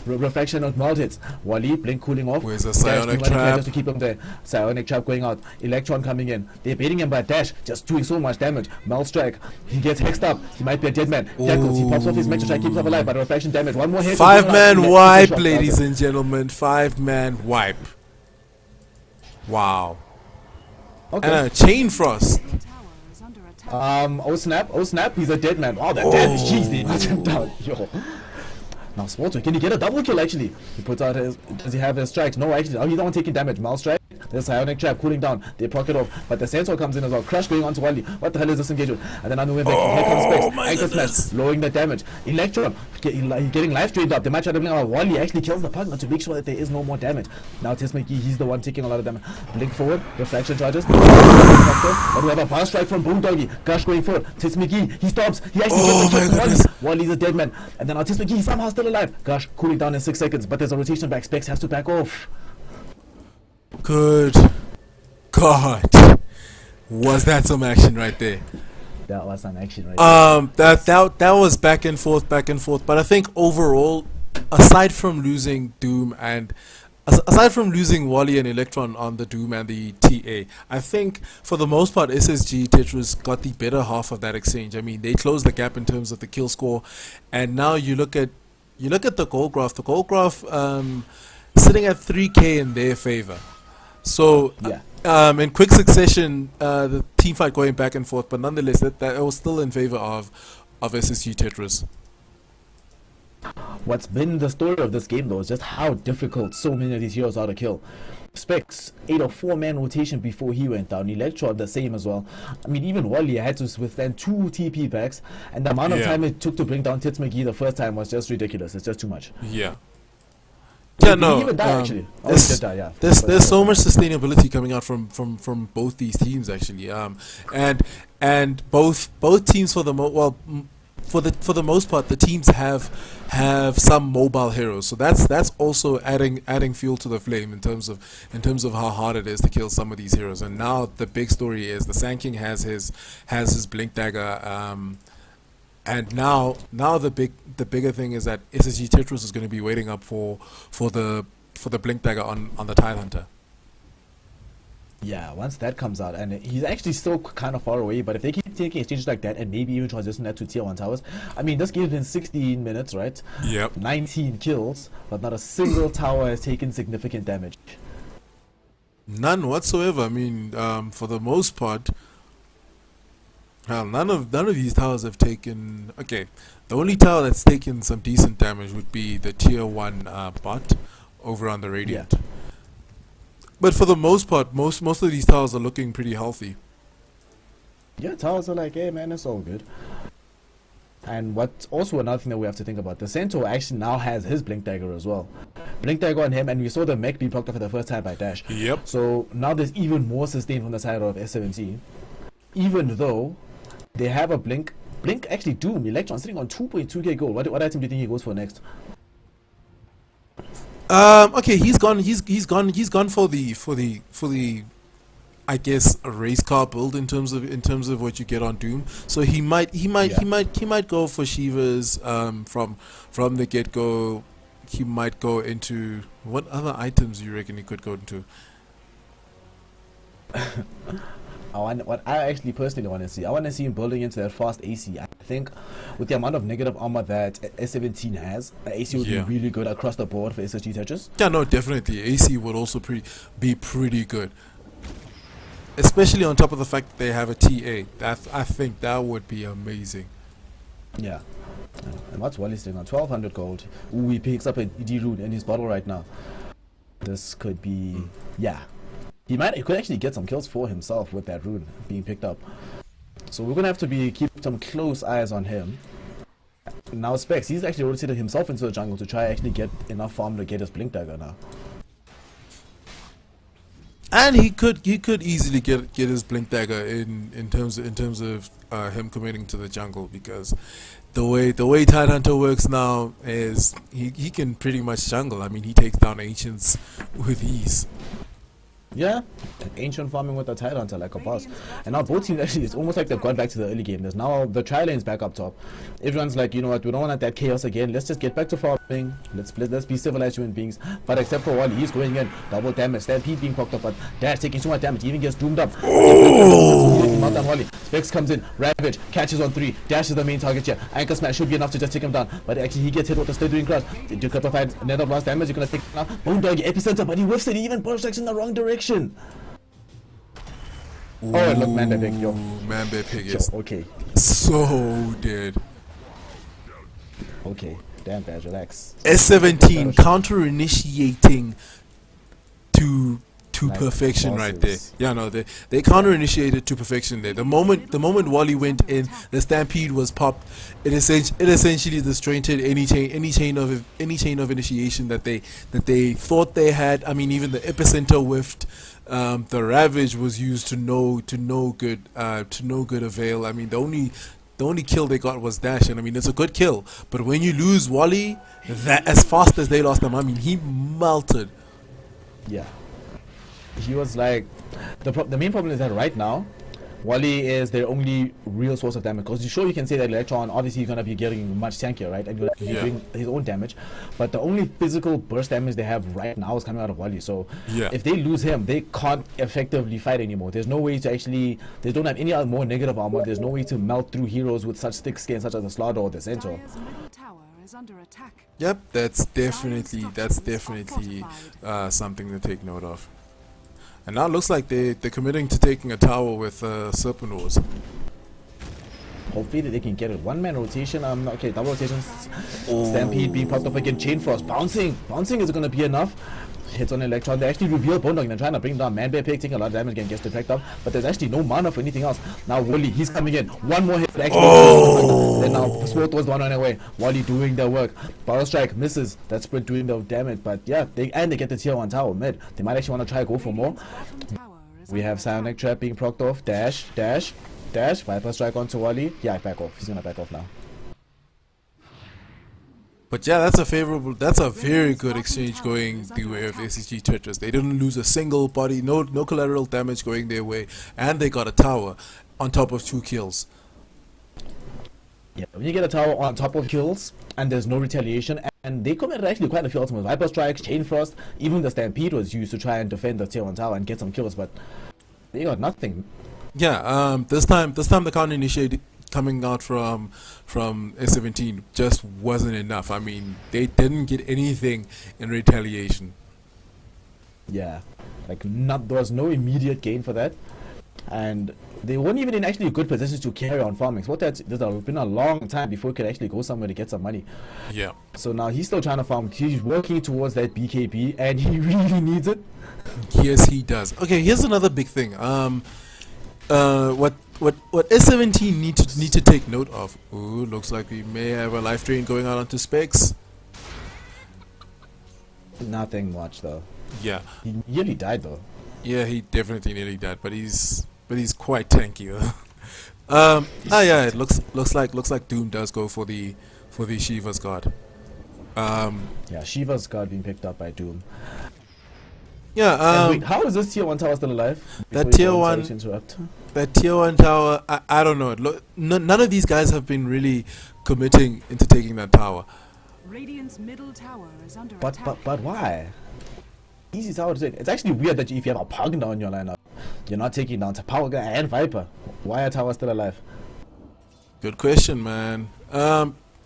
S1: reflection of mount hits. Wally, Blink cooling off.
S2: Where's the Psionic Trap?
S1: Just to keep him there. Psionic Trap going out. Electron coming in. They're baiting him by Dash, just doing so much damage. Malstrike, he gets hexed up. He might be a dead man. Jackals, he pops off his mech to try to keep himself alive, but reflection damage. One more hit.
S2: 5-man wipe, ladies and gentlemen. 5-man wipe. Wow.
S1: Okay.
S2: And a Chain Frost.
S1: Oh snap, he's a dead man. Oh, that damage, jeez, they knocked him down. Yo. Now Sporter, can he get a double kill actually? He puts out his, does he have his strikes? No, actually, he's the one taking damage. Malstrike, there's Psionic Trap cooling down. They pocket off, but the Sensor comes in as well. Crush going on to Wally. What the hell is this engagement? And then I know we're back. Here comes Specs. Anchor Smash, lowering the damage. Electron, getting life drained up. They might try to bring out Wally. Actually kills the partner to make sure that there is no more damage. Now Tismaki, he's the one taking a lot of damage. Blink forward, reflection charges. But we have a bar strike from Boom Doggy. Gush going forward. Tismaki, he stops. He actually gets the kill. Wally's a dead man. And then now Tismaki, he's somehow still alive. Gush cooling down in 6 seconds, but there's a rotation back. Specs has to back off.
S2: Good God. Was that some action right there?
S1: That was some action right there.
S2: That was back and forth, back and forth. But I think overall, aside from losing Doom and aside from losing Wally and Electron on the Doom and the TA, I think for the most part SSG Tetris got the better half of that exchange. I mean, they closed the gap in terms of the kill score, and now you look at the goal graph. The goal graph sitting at 3K in their favor. So in quick succession, the team fight going back and forth, but nonetheless, that was still in favor of SSG Tetris.
S1: What's been the story of this game though is just how difficult so many of these heroes are to kill. Specs 8 or 4-man rotation before he went down. Electro the same as well. I mean, even Wally had to withstand 2 TP packs, and the amount of time it took to bring down Tits McGee the first time was just ridiculous. It's just too much.
S2: Yeah. Yeah, no.
S1: He even died, actually.
S2: There's so much sustainability coming out from both these teams actually. And both teams for the for the most part, the teams have some mobile heroes, so that's also adding fuel to the flame in terms of how hard it is to kill some of these heroes. And now the big story is the Sand King has his Blink Dagger, and now the bigger thing is that SSG Tetris is going to be waiting up for the Blink Dagger on the Tidehunter.
S1: Yeah, once that comes out, and he's actually still kind of far away, but if they keep taking exchanges like that and maybe even transition that to tier 1 towers, I mean, this game's been 16 minutes, right?
S2: Yep.
S1: 19 kills, but not a single tower has taken significant damage.
S2: None whatsoever. I mean, for the most part, well, none of these towers have taken. Okay, the only tower that's taken some decent damage would be the tier 1 bot over on the Radiant. Yeah. But for the most part, most of these towers are looking pretty healthy.
S1: Yeah, towers are like, hey man, it's all good. And what's also another thing that we have to think about, the Centaur actually now has his Blink Dagger as well. Blink Dagger on him, and we saw the mech being blocked off for the first time by Dash.
S2: Yep.
S1: So now there's even more sustain from the side of S17. Even though they have a Blink actually Doom, Electron sitting on 2.2k gold. What item do you think he goes for next?
S2: Okay, he's gone for the I guess a race car build in terms of what you get on Doom. So he might go for Shiva's from the get go. He might go into what other items you reckon he could go into?
S1: What I actually personally want to see, I want to see him building into that fast AC. I think with the amount of negative armor that S17 has, AC would be really good across the board for SSG Tetris.
S2: Yeah, no, definitely. AC would also be pretty good. Especially on top of the fact that they have a TA. I think that would be amazing.
S1: Yeah. And what's Wally sitting on? 1200 gold. Ooh, he picks up a D rune in his bottle right now. This could be... Yeah. He could actually get some kills for himself with that rune being picked up. So we're going to have to keep some close eyes on him. Now Specs, he's actually rotated himself into the jungle to try actually get enough farm to get his Blink Dagger now.
S2: And he could easily get his Blink Dagger in terms of him committing to the jungle, because the way Tidehunter works now is he can pretty much jungle. I mean, he takes down ancients with ease.
S1: Yeah, ancient farming with a Tidehunter like a boss. And now both teams actually, it's almost like they've gone back to the early game. There's now the tri lane's back up top. Everyone's like, you know what, we don't want that chaos again. Let's just get back to farming. Let's be civilized human beings. But except for Wally, he's going in, double damage. Stampede being popped up, but Dash taking so much damage. He even gets doomed up. Meltdown Wally. Specs comes in, Ravage catches on 3. Dash is the main target here. Anchor Smash should be enough to just take him down. But actually, he gets hit with the slithering cross. Do Clippified, net of lost damage. You're gonna take now. Bone Dog epicenter, but he whiffs it. He even projects in the wrong direction.
S2: Ooh,
S1: oh, look, Man Bear Pig, yo.
S2: Man Bear Pig is
S1: okay.
S2: So dead.
S1: Okay, damn, Badge, relax.
S2: S17 counter initiating to like perfection right there. Yeah, no, they counter initiated to perfection there. The moment Wally went in, the stampede was popped. It essentially destroyed any chain of initiation that they thought they had. I mean, even the epicenter whiffed. The Ravage was used to no good avail. I mean, the only kill they got was Dash, and I mean, it's a good kill. But when you lose Wally, that as fast as they lost him, I mean, he melted.
S1: Yeah. he was like, the main problem is that right now, Wally is their only real source of damage. Because sure, you can say that Electron obviously is gonna be getting much tankier, right, and he's doing his own damage. But the only physical burst damage they have right now is coming out of Wally. So if they lose him, they can't effectively fight anymore. There's no way to actually. They don't have any other more negative armor. There's no way to melt through heroes with such thick skin, such as the Slaughter or the Centaur.
S3: Dire's middle tower is under attack.
S2: Yep, that's definitely something to take note of. And now it looks like they're committing to taking a tower with Serpent Wars.
S1: Hopefully that they can get it. One-man rotation. Okay, double rotation. Stampede being popped up again. Chain Frost bouncing. Bouncing is going to be enough. Hits on Electron. They actually reveal Bone Dog. They're trying to bring down Man Bear Pig, taking a lot of damage again, gets detected up. But there's actually no mana for anything else. Now Wally, he's coming in. One more hit. Then now Sport was one on their way. Wally doing their work. Power Strike misses. That Sprint doing the damage. But yeah, they get the tier 1 tower mid. They might actually want to try go for more. We have Psionic Trap being procced off. Dash. Viper Strike onto Wally. Yeah, back off. He's gonna back off now.
S2: But yeah, that's a very good exchange going the way of SSG Tetris. They didn't lose a single body, no collateral damage going their way, and they got a tower on top of 2 kills.
S1: Yeah, when you get a tower on top of kills and there's no retaliation, and they committed actually quite a few ultimates. Viper Strikes, Chain Frost, even the Stampede was used to try and defend the tier 1 tower and get some kills, but they got nothing.
S2: Yeah, this time the counter initiate coming out from S17 just wasn't enough. I mean, they didn't get anything in retaliation.
S1: Yeah, like there was no immediate gain for that, and they weren't even in actually a good position to carry on farming. So there's been a long time before he could actually go somewhere to get some money. Yeah. So now he's still trying to farm. He's working towards that BKB, and he really needs it.
S2: Yes, he does. Okay, here's another big thing. What S17 need to take note of. Ooh, looks like we may have a life drain going out onto Specs.
S1: Nothing much though.
S2: Yeah.
S1: He nearly died though.
S2: Yeah, he definitely nearly died, but he's quite tanky though. Yeah, it looks like Doom does go for the Shiva's Guard.
S1: Yeah, Shiva's Guard being picked up by Doom.
S2: Yeah.
S1: Wait, how is this tier 1 tower still alive?
S2: That tier 1 tower, I don't know. None of these guys have been really committing into taking that tower.
S3: Radiant's middle tower is under
S1: but
S3: attack.
S1: but why? Easy tower to take. It's actually weird that if you have a Pugna in your lineup, you're not taking down Power and Viper. Why are towers still alive?
S2: Good question, man.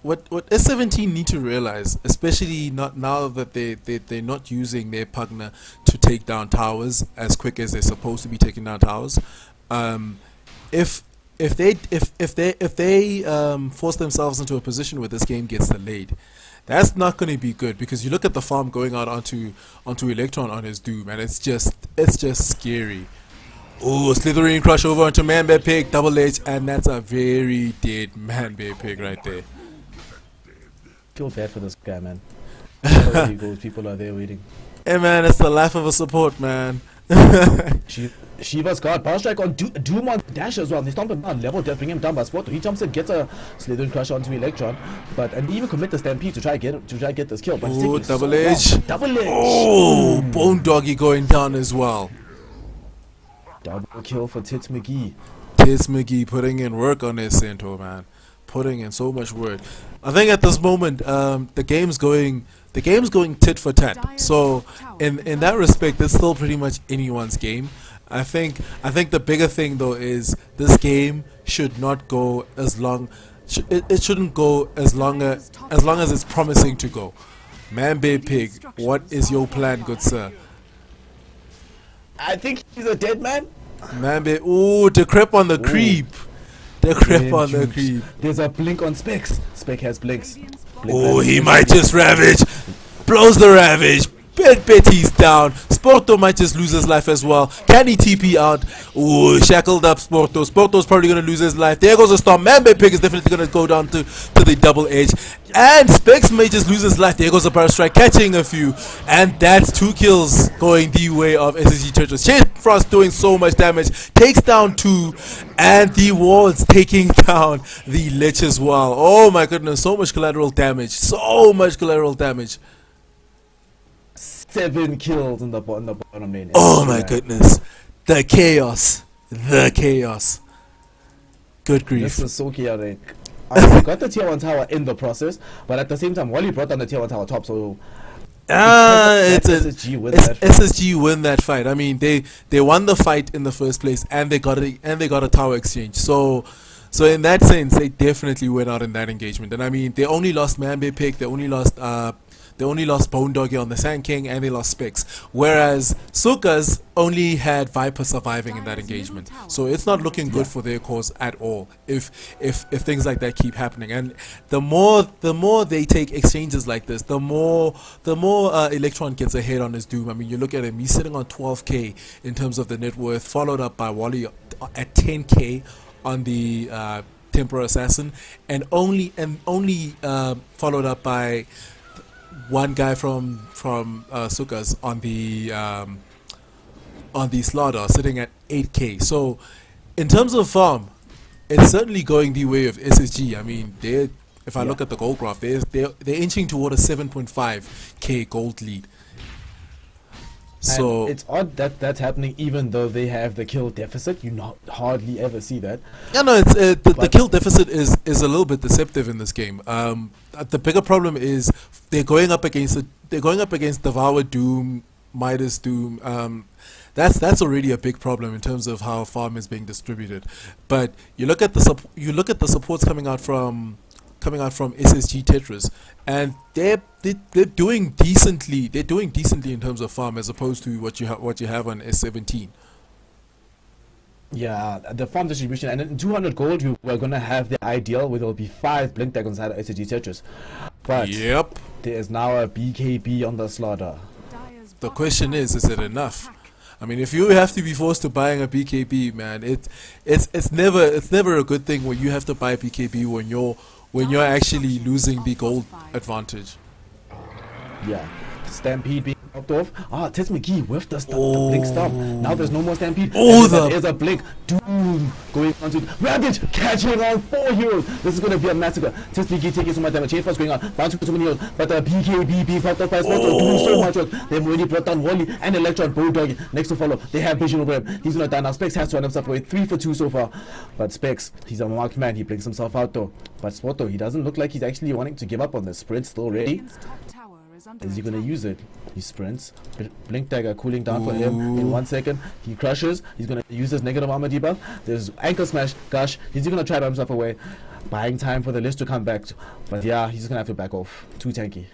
S2: What S17 need to realize, especially not now that they're not using their Pugna to take down towers as quick as they're supposed to be taking down towers. If they force themselves into a position where this game gets delayed, that's not going to be good, because you look at the farm going out onto Electron on his Doom, and it's just scary. Oh, Slithering Crush over onto Man Bear Pig, double edge, and that's a very dead Man Bear Pig right there.
S1: Feel bad for this guy, man. Wherever he goes, people are there waiting.
S2: Hey man, it's the life of a support, man.
S1: Shiva's Guard, Power Strike on Doom on dash as well. They stomp him down, level death, bring him down by Sport. He jumps in, gets a Slithering Crush onto Electron, and even commit the Stampede to try get this kill. But
S2: oh, double edge.
S1: Double edge.
S2: Oh, Bone Doggy going down as well.
S1: Double kill for Tits McGee.
S2: Tits McGee putting in work on his Centaur, man. Putting in so much work. I think at this moment, the game's going tit for tat. So in that respect, it's still pretty much anyone's game. I think the bigger thing though is this game should not go as long. It shouldn't go as long as it's promising to go. Man Bear Pig, what is your plan, good sir?
S1: I think he's a dead man.
S2: Man Bear, ooh, the creep on the creep. The creep on the creep.
S1: There's a blink on Specs. Spec has blinks.
S2: Oh, he might just ravage. Blows the ravage. Bet he's down. Sporto might just lose his life as well. Can he TP out? Ooh, shackled up Sporto. Sporto's probably going to lose his life. There goes a storm. Man Bear Pig is definitely going to go down to the double edge. And Specs may just lose his life. There goes a Power Strike, catching a few. And that's 2 kills going the way of SSG Tetris. Chain Frost doing so much damage. Takes down 2. And the wards taking down the Lich as well. Oh my goodness, so much collateral damage. So much collateral damage.
S1: 7 kills in the bottom lane.
S2: Oh my goodness. The chaos. Good grief.
S1: This is so chaotic. We got the tier 1 tower in the process, but at the same time, Wally brought down the tier 1 tower top, so
S2: It's
S1: SSG win that fight.
S2: SSG win that fight. I mean, they won the fight in the first place, and they got a tower exchange. So in that sense, they definitely went out in that engagement. And I mean, they only lost Mambe Pick, they only lost Bone Doggy on the Sand King, and they lost Specs. Whereas Cykas only had Viper surviving in that engagement. So it's not looking good for their cause at all if things like that keep happening. And the more they take exchanges like this, the more Electron gets ahead on his doom. I mean, you look at him, he's sitting on 12k in terms of the net worth, followed up by Wally at 10k on the Temporal Assassin, and only followed up by one guy from Cykas on the Slaughter, sitting at 8k. So in terms of farm, it's certainly going the way of SSG. I mean, if I look at the gold graph, they're inching toward a 7.5k gold lead. So
S1: and it's odd that that's happening even though they have the kill deficit. You hardly ever see that.
S2: Yeah, no, it's the kill deficit is a little bit deceptive in this game. The bigger problem is they're going up against Devour Doom, Midas Doom. That's already a big problem in terms of how farm is being distributed. But you look at the supports coming out from SSG Tetris, and they're doing decently. They're doing decently in terms of farm as opposed to what you have on S17.
S1: Yeah, the farm distribution, and in 200 gold, we're gonna have the ideal where there'll be 5 blink daggers inside of SSG Tetris. But
S2: yep,
S1: there is now a BKB on the Slaughter.
S2: The question is it enough? I mean, if you have to be forced to buying a BKB, man, it's never a good thing when you have to buy a BKB when you're actually losing the gold advantage.
S1: Yeah, Stampede being knocked off. Tess McGee with the blink stop. Now there's no more Stampede. There's a blink. Doom going on to Rabbit catching on 4 heroes. This is going to be a massacre. Tess McGee taking so much damage. Chain Force going on. Bouncing so many heroes. But the BKB being popped up by Spectre doing so much work. They've already brought down Wally and Electron. Bulldog next to follow. They have vision over him. He's going to die now. Specs has to run himself away. 3 for 2 so far. But Specs, he's a marked man. He blinks himself out though. But Spotto, he doesn't look like he's actually wanting to give up on the sprint. Still ready. Is he gonna use it? He sprints. Blink dagger cooling down for him in 1 second. He crushes. He's gonna use his negative armor debuff. There's ankle smash. Gush. He's gonna try to run himself away, buying time for the list to come back. But yeah, he's gonna have to back off. Too tanky.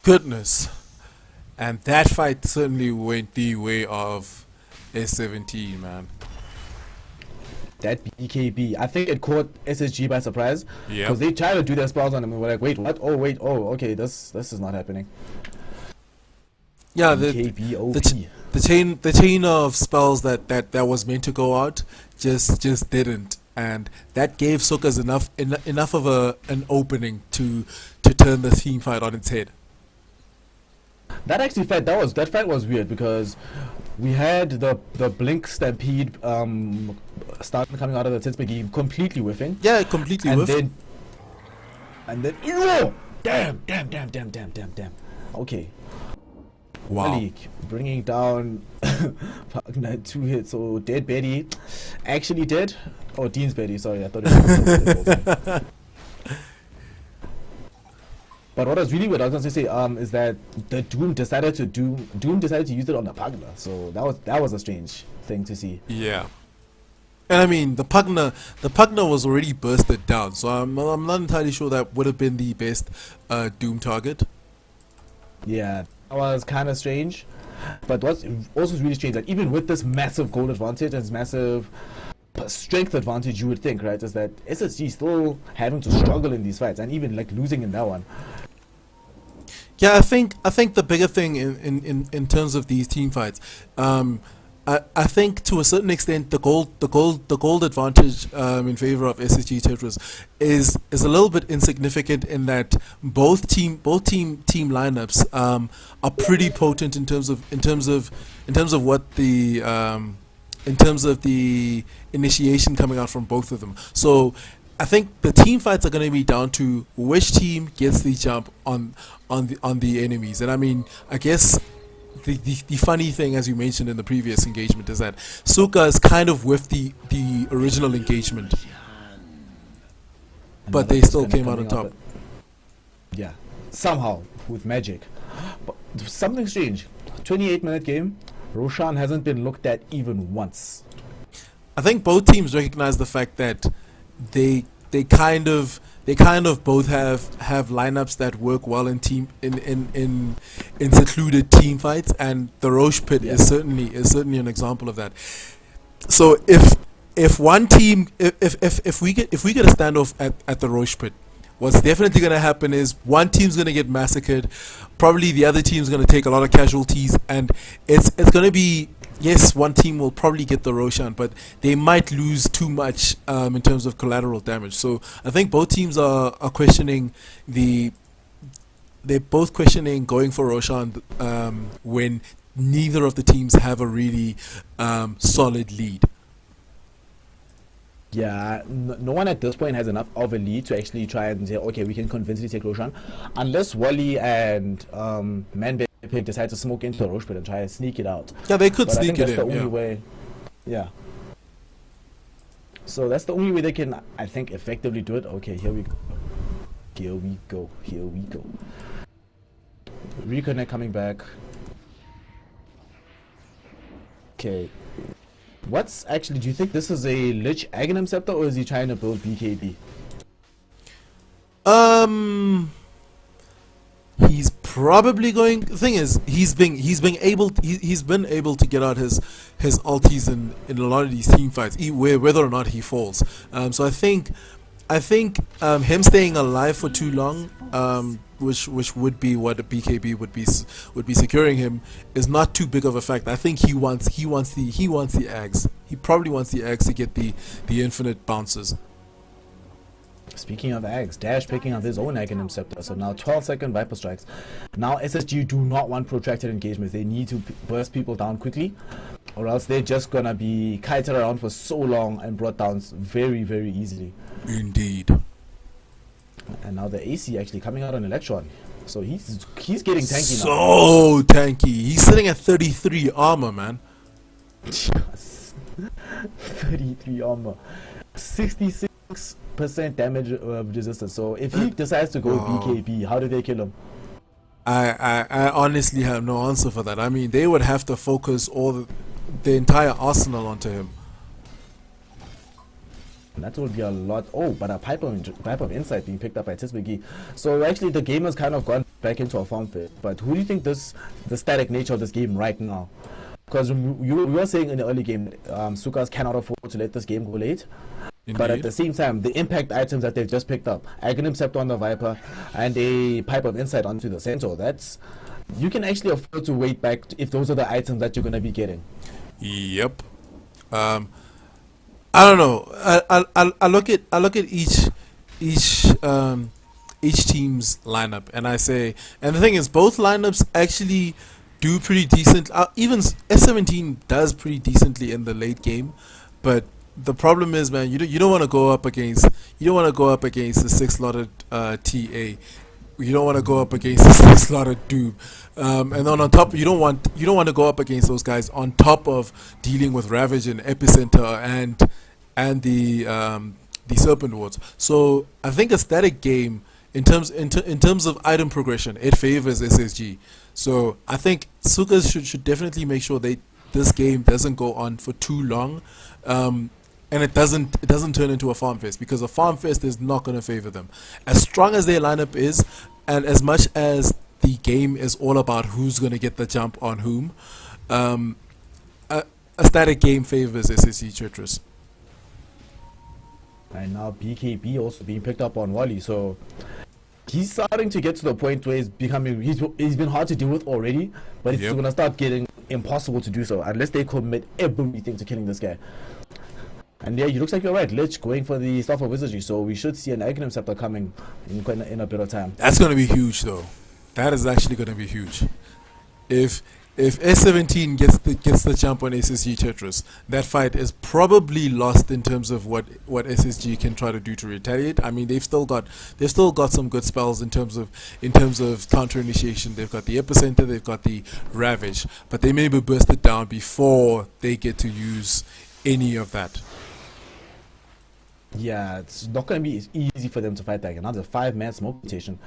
S2: Goodness. And that fight certainly went the way of S17, man.
S1: That BKB, I think it caught SSG by surprise.
S2: Yeah.
S1: Because they tried to do their spells on him and we're like, wait, what? Oh, wait, oh, okay, this is not happening.
S2: Yeah,
S1: BKB OP.
S2: the chain of spells that was meant to go out just didn't, and that gave Cykas enough of an opening to turn the team fight on its head.
S1: That actually that fight was weird because we had the blink stampede starting coming out of the Titsbegi completely whiffing.
S2: Yeah, completely whiffed.
S1: And then oh, damn. Okay.
S2: Wow.
S1: Malik bringing down Pugna 2 hits. So dead Betty, actually dead. Oh, Dean's Betty. Sorry, I thought it was. But what was really weird, I was going to say, is that the Doom decided to use it on the Pugna. So that was a strange thing to see.
S2: Yeah. And I mean, the Pugna was already bursted down, so I'm not entirely sure that would have been the best Doom target.
S1: Yeah, that was kind of strange. But what's also really strange, that even with this massive gold advantage and this massive strength advantage, you would think, right, is that SSG still having to struggle in these fights and even like losing in that one.
S2: Yeah, I think the bigger thing in terms of these team fights, I think to a certain extent the gold advantage in favor of SSG Tetris is a little bit insignificant in that both team lineups are pretty potent in terms of what the in terms of the initiation coming out from both of them. So I think the team fights are going to be down to which team gets the jump on the enemies. And I mean, I guess the funny thing, as you mentioned in the previous engagement, is that Suka is kind of with the original engagement, but they still came out on top.
S1: Yeah, somehow with magic. But something strange. 28-minute game. Roshan hasn't been looked at even once.
S2: I think both teams recognize the fact that they kind of both have lineups that work well in secluded team fights, and the Roche Pit is certainly an example of that. So if one team if we get a standoff at the Roche Pit, what's definitely going to happen is one team's going to get massacred, probably the other team's going to take a lot of casualties, and it's going to be, yes, one team will probably get the Roshan, but they might lose too much in terms of collateral damage. So I think both teams are questioning they're both questioning going for Roshan when neither of the teams have a really solid lead.
S1: Yeah, no one at this point has enough of a lead to actually try and say, okay, we can convincingly take Roshan, unless Wally and Manbe decide to smoke into the Roche Pit and try to sneak it out.
S2: Yeah, they could sneak
S1: I think
S2: it
S1: that's the
S2: in.
S1: only way. Yeah. So that's the only way they can, I think, effectively do it. Okay, here we go. Here we go. Here we go. Reconnect coming back. Okay. What's actually, do you think this is a Lich Aghanim Scepter, or is he trying to build BKB?
S2: He's probably going. The thing is, he's been able to get out his ultis in a lot of these team fights, whether or not he falls. So I think him staying alive for too long, which would be what a BKB would be securing him, is not too big of a fact. I think he wants the Ags. He probably wants the Ags to get the infinite bounces.
S1: Speaking of Ags, Dash picking up his own Aghanim Scepter. So now 12-second Viper Strikes. Now SSG do not want protracted engagements. They need to burst people down quickly, or else they're just gonna be kited around for so long and brought down very, very easily.
S2: Indeed.
S1: And now the AC actually coming out on Electron. So he's getting tanky now.
S2: So tanky. He's sitting at 33 armor, man.
S1: 33 armor. 66% damage resistance. So if he decides to go BKB, how do they kill him?
S2: I honestly have no answer for that. I mean, they would have to focus the entire arsenal onto him.
S1: That would be a lot. Oh, but a pipe of insight being picked up by SSG. So actually the game has kind of gone back into a farm phase. But who do you think the static nature of this game right now? Because you were saying in the early game, Sukas cannot afford to let this game go late. Indeed. But at the same time, the impact items that they've just picked up, Aghanim Scepter on the Viper and a pipe of insight onto the Centaur, you can actually afford to wait back if those are the items that you're going to be getting.
S2: Yep. I don't know. I look at each team's lineup, and I say, and the thing is, both lineups actually do pretty decent. Even S17 does pretty decently in the late game, but the problem is, man, you don't want to go up against the 6-slotted TA. You don't want to go up against the 6-slotted Doob, and then on top, you don't want to go up against those guys on top of dealing with Ravage and Epicenter and the Serpent Wards. So I think a static game in terms of item progression, it favors SSG. So I think Sukas should definitely make sure this game doesn't go on for too long, and it doesn't turn into a farm fest, because a farm fest is not going to favor them. As strong as their lineup is, and as much as the game is all about who's going to get the jump on whom, a static game favors SSG Tetris.
S1: And now BKB also being picked up on Wally, so he's starting to get to the point where he's been hard to deal with already, but it's going to start getting impossible to do so unless they commit everything to killing this guy. And yeah, it looks like you're right. Lich going for the stuff of wizardry, so we should see an Aghanim Scepter coming in a bit of time.
S2: That's going to be huge, though. That is actually going to be huge. If if S17 gets the jump on SSG Tetris, that fight is probably lost in terms of what SSG can try to do to retaliate. I mean, they've still got some good spells in terms of counter initiation. They've got the epicenter, they've got the ravage, but they maybe burst it down before they get to use any of that.
S1: Yeah, it's not going to be easy for them to fight that. Another 5-man smoke rotation.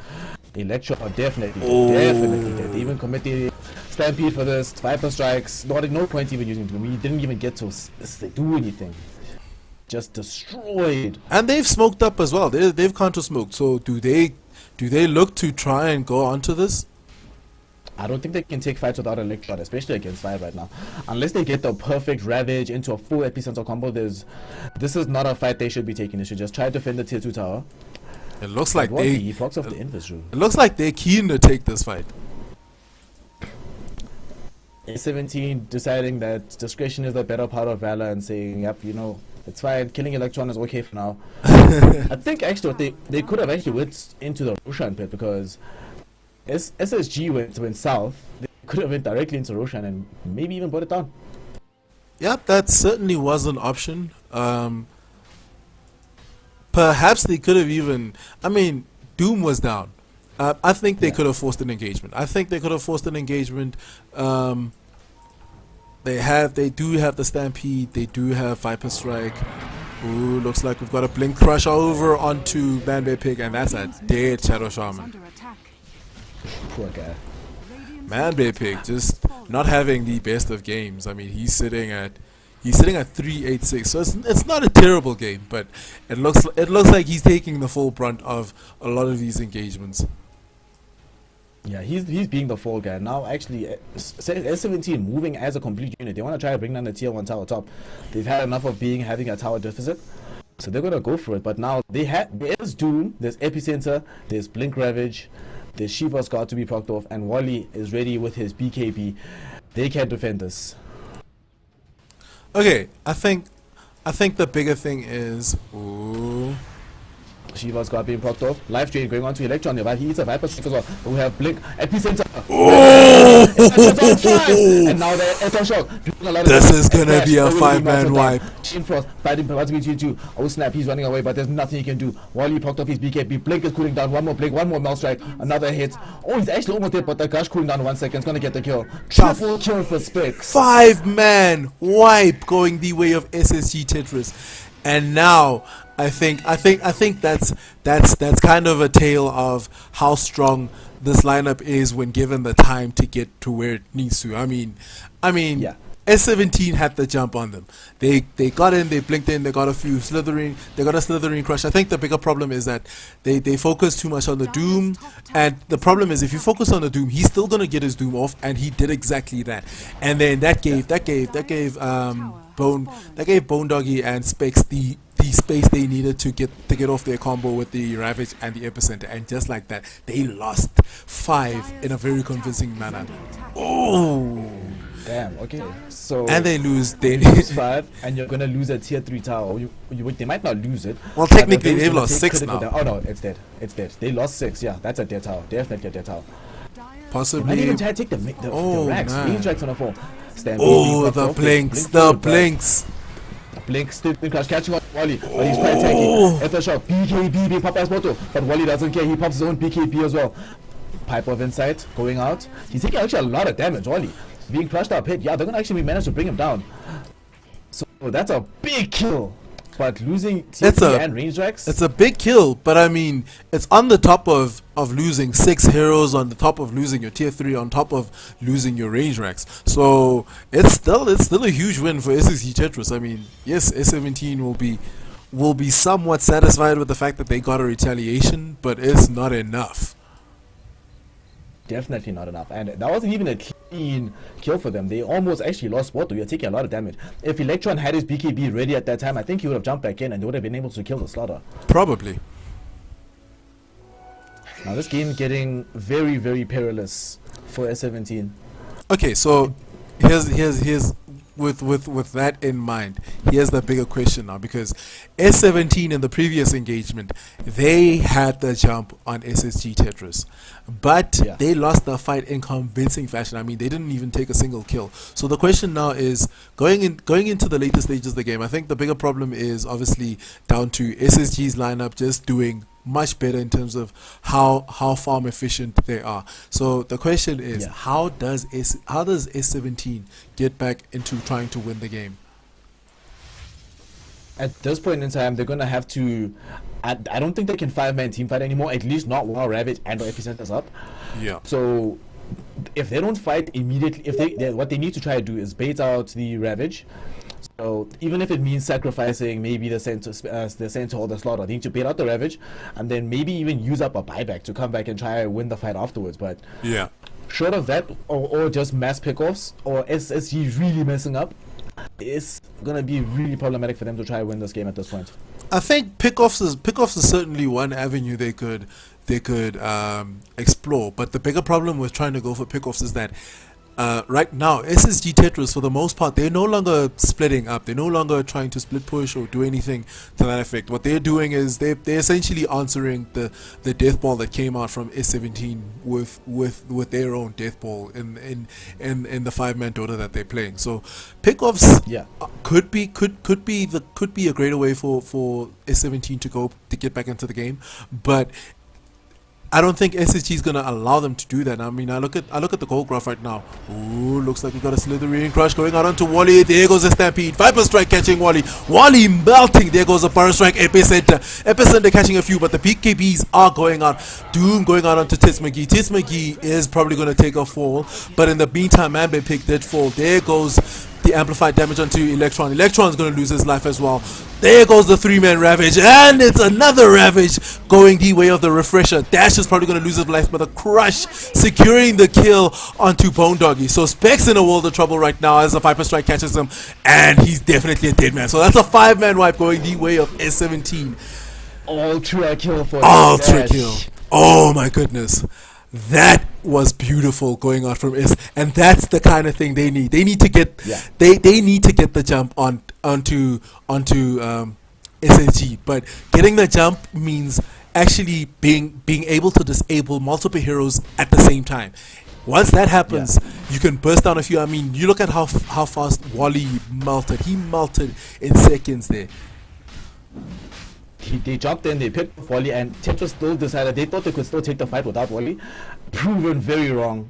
S1: Electro are definitely dead. They even committed stampede for this. Viper strikes. No point even using them. We didn't even get to do anything. Just destroyed.
S2: And they've smoked up as well. They've counter smoked. So do they look to try and go onto this?
S1: I don't think they can take fights without Electron, especially against Fire right now. Unless they get the perfect Ravage into a full epicenter combo, this is not a fight they should be taking. They should just try to defend the tier 2 tower.
S2: It looks like
S1: he blocks off the invis.
S2: It looks like they're keen to take this fight.
S1: S17 deciding that discretion is the better part of valor and saying, yep, it's fine. Killing Electron is okay for now. I think actually they could have actually went into the Roshan pit because SSG went south. They could have went directly into Roshan and maybe even brought it down.
S2: Yep, that certainly was an option. Perhaps they could have even... I mean, Doom was down. I think they could have forced an engagement. They do have the Stampede. They do have Viper Strike. Ooh, looks like we've got a Blink Crush over onto Banbei Pig, and that's a dead Shadow Shaman.
S1: Poor guy.
S2: Banbei Pig just not having the best of games. I mean, he's sitting at 386, so it's not a terrible game, but it looks like he's taking the full brunt of a lot of these engagements.
S1: Yeah, he's being the fall guy now. Actually, S17 moving as a complete unit. They want to try to bring down the tier 1 tower top. They've had enough of having a tower deficit, so they're gonna go for it. But now there's Doom, there's Epicenter, there's Blink Ravage, there's Shiva's got to be procced off, and Wally is ready with his BKB. They can't defend this.
S2: Okay, I think the bigger thing is
S1: Shiva's got being procced off. Life Drain going on to Electron. But he eats a Viper Strike as well. We have Blink, Epicenter. And now they're at shock.
S2: This is gonna be a 5-man wipe.
S1: Chain Frost fighting between 2. Oh snap, he's running away, but there's nothing he can do. Wally procced off his BKB. Blink is cooling down. One more Blink, one more Mouse Strike. Another hit. Oh, he's actually almost dead, but the Gush cooling down 1 second. It's gonna get the kill. Triple kill for Spix.
S2: 5-man wipe going the way of SSG Tetris. And now I think that's kind of a tale of how strong this lineup is when given the time to get to where it needs to. I mean,
S1: yeah.
S2: S17 had the jump on them. They got in, they blinked in, they got a slithering crush. I think the bigger problem is that they focus too much on the Doom, and the problem is if you focus on the Doom, he's still gonna get his Doom off, and he did exactly that. And then that gave Bone Doggy and Specs the space they needed to get off their combo with the Ravage and the Epicenter, and just like that, they lost 5 in a very convincing manner. Oh.
S1: Damn, okay. So
S2: and they lose.
S1: They lose 5, and you're gonna lose a tier 3 tower. They might not lose it.
S2: Well, technically, they've lost 6 now.
S1: Oh no, it's dead. It's dead. They lost 6. Yeah, that's a dead tower. Definitely a dead tower.
S2: Possibly.
S1: They might even try to take the racks. Range racks on the 4.
S2: The blinks. The blinks.
S1: Blink still catching on Wally, but he's quite tanky. Aftershock, BKB being popped as Moto, but Wally doesn't care. He pops his own BKB as well. Pipe of Insight going out. He's taking actually a lot of damage. Wally being crushed up hit. Yeah, they're gonna actually manage to bring him down. So that's a big kill. But losing TP and range racks,
S2: it's a big kill, but I mean, it's on the top of losing 6 heroes, on the top of losing your tier 3, on top of losing your range racks. So it's still a huge win for SSG Tetris. I mean, yes, S17 will be somewhat satisfied with the fact that they got a retaliation, but it's not enough.
S1: Definitely not enough, and that wasn't even a clean kill for them. They almost actually lost Water. You're taking a lot of damage. If Electron had his BKB ready at that time, I think he would have jumped back in and they would have been able to kill the Slaughter.
S2: Probably.
S1: Now this game getting very, very perilous for S17.
S2: Okay, so here's with that in mind, here's the bigger question now, because S17 in the previous engagement, they had the jump on SSG Tetris, but they lost the fight in convincing fashion. I mean, they didn't even take a single kill. So the question now is, going into the later stages of the game, I think the bigger problem is obviously down to SSG's lineup just doing much better in terms of how farm efficient they are. So the question is, how does S17 get back into trying to win the game?
S1: At this point in time, they're gonna have to. I don't think they can 5-man team fight anymore. At least not while Ravage and or Epicenter's up. Yeah. So if they don't fight immediately, what they need to try to do is bait out the Ravage. So even if it means sacrificing maybe the center or the slot, they need to bait out the Ravage, and then maybe even use up a buyback to come back and try and win the fight afterwards. But short of that, or just mass pickoffs, or SSG really messing up, it's gonna be really problematic for them to try and win this game at this point.
S2: I think pickoffs is certainly one avenue they could explore, but the bigger problem with trying to go for pickoffs is that right now SSG Tetris, for the most part, they're no longer splitting up. They're no longer trying to split push or do anything to that effect. What they're doing is they're essentially answering the death ball that came out from S17 with their own death ball in the 5-man Dota that they're playing. So pickoffs could be a greater way for S17 to get back into the game, but I don't think SSG is gonna allow them to do that. I mean, I look at the goal graph right now. Ooh, looks like we got a slithering crush going out onto Wally. There goes a Stampede. Viper Strike catching Wally. Wally melting. There goes a Power Strike. Epicenter catching a few, but the PKBs are going out. Doom going out onto Tits McGee. Tits McGee is probably gonna take a fall, but in the meantime, Mambe Pick did fall. There goes the amplified damage onto Electron. Electron's gonna lose his life as well. There goes the 3-man Ravage, and it's another Ravage going the way of the Refresher. Dash is probably gonna lose his life, but the Crush securing the kill onto Bone Doggy. So Specs in a world of trouble right now as the Viper Strike catches him, and he's definitely a dead man. So that's a 5-man wipe going the way of S17.
S1: Ultra kill for
S2: Ultra kill. Oh my goodness. That was beautiful going out from S, and that's the kind of thing they need. They need to get they need to get the jump onto SSG, but getting the jump means actually being able to disable multiple heroes at the same time. Once that happens, you can burst down a few. I mean, you look at how fast Wally melted. He melted in seconds there.
S1: They jumped in, they picked up Wally, and Tetris still decided they thought they could still take the fight without Wally. Proven very wrong.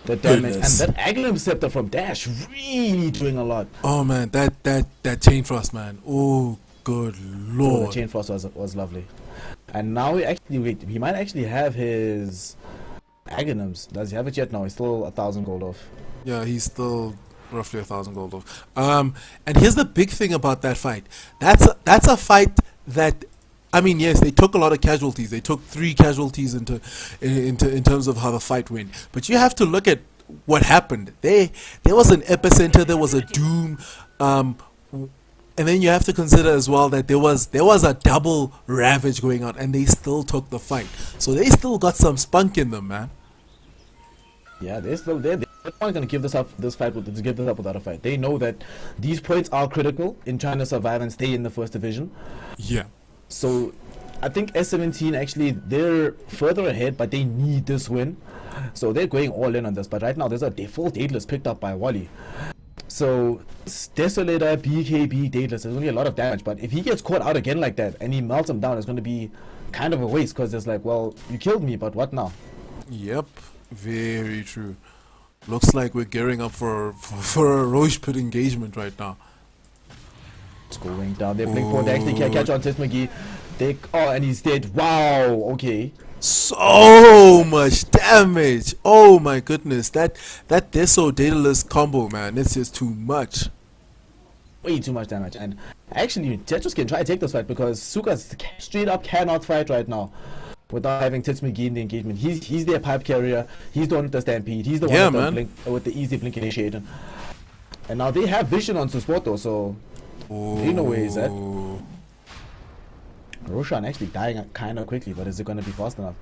S1: The damage and that Agilum Scepter from Dash really doing a lot.
S2: Oh man, that Chain Frost, man. Oh good lord.
S1: The Chain Frost was lovely. And now he might actually have his Aghanims. Does he have it yet? No, he's still 1,000 gold off.
S2: Yeah, he's still roughly 1,000 gold off. And here's the big thing about that fight. That's a fight that, I mean, yes, they took a lot of casualties. They took 3 casualties in terms of how the fight went. But you have to look at what happened. There was an Epicenter, there was a Doom, and then you have to consider as well that there was a double Ravage going on, and they still took the fight. So they still got some spunk in them, man.
S1: Yeah, they're not gonna give this up without a fight. They know that these points are critical in trying to survive and stay in the first division.
S2: Yeah.
S1: So I think S17 actually, they're further ahead, but they need this win. So they're going all in on this. But right now there's a full Daedalus picked up by Wally. So Desolator, BKB, Daedalus, there's only a lot of damage. But if he gets caught out again like that and he melts him down, it's going to be kind of a waste, because it's like, well, you killed me, but what now?
S2: Yep, very true. Looks like we're gearing up for a Roche Pit engagement right now.
S1: It's going down. They blink for. They actually can't catch on Tits McGee. And he's dead. Wow. Okay.
S2: So much damage. Oh my goodness. That Deso Daedalus combo, man. It's just too much.
S1: Way too much damage. And actually, Tetris can try to take this fight, because Cykas straight up cannot fight right now without having Tits McGee in the engagement. He's their pipe carrier. He's the one with the Stampede. He's the one with the easy blink initiator. And now they have vision on Susporto, so they know where he's at. Roshan actually dying kind of quickly, but is it going to be fast enough?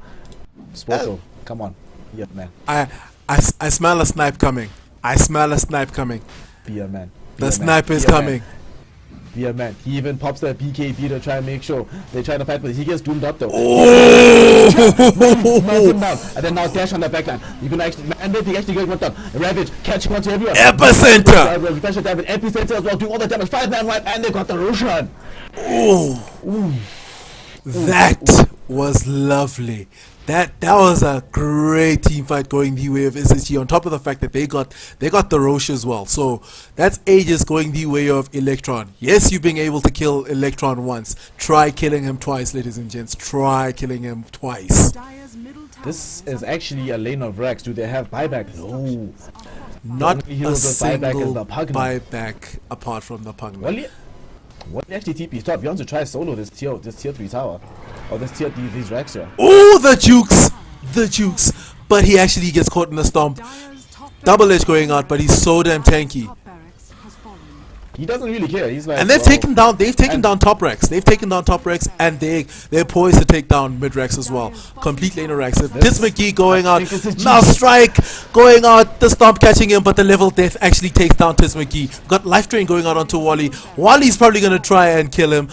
S1: Sporto, come on. Yeah, man.
S2: I smell a snipe coming. I smell a snipe coming.
S1: Be a man.
S2: The sniper is coming.
S1: Be a man. He even pops the BKB to try and make sure they try to fight, but he gets doomed up though.
S2: Oh!
S1: Him down. And then now dash on the backline. You can actually, and then he actually goes one down. Ravage catching on to everyone.
S2: Epicenter!
S1: Epicenter as well, doing all the damage. 5-man wipe, and they got the Roshan.
S2: Oh! That was lovely. That was a great team fight going the way of SSG, on top of the fact that they got the Roche as well. So that's Aegis going the way of Electron. Yes, you've been able to kill Electron once. Try killing him twice, ladies and gents. Try killing him twice.
S1: This is actually a lane of Rex. Do they have buyback? No.
S2: Not a single
S1: buyback
S2: buyback apart from the Pugna.
S1: What actually TP stop? You want to try solo this tier 3 tower, or this tier these racks here?
S2: Oh, the jukes! But he actually gets caught in the stomp. Double edge going out, but he's so damn tanky.
S1: He doesn't really care. He's like,
S2: and they've taken down top racks. They've taken down top racks, and they're poised to take down mid racks as well. Complete laner racks. Tis McGee going out. Now strike going out. The stomp catching him, but the level death actually takes down Tis McGee. Got life drain going out onto Wally. Wally's probably gonna try and kill him.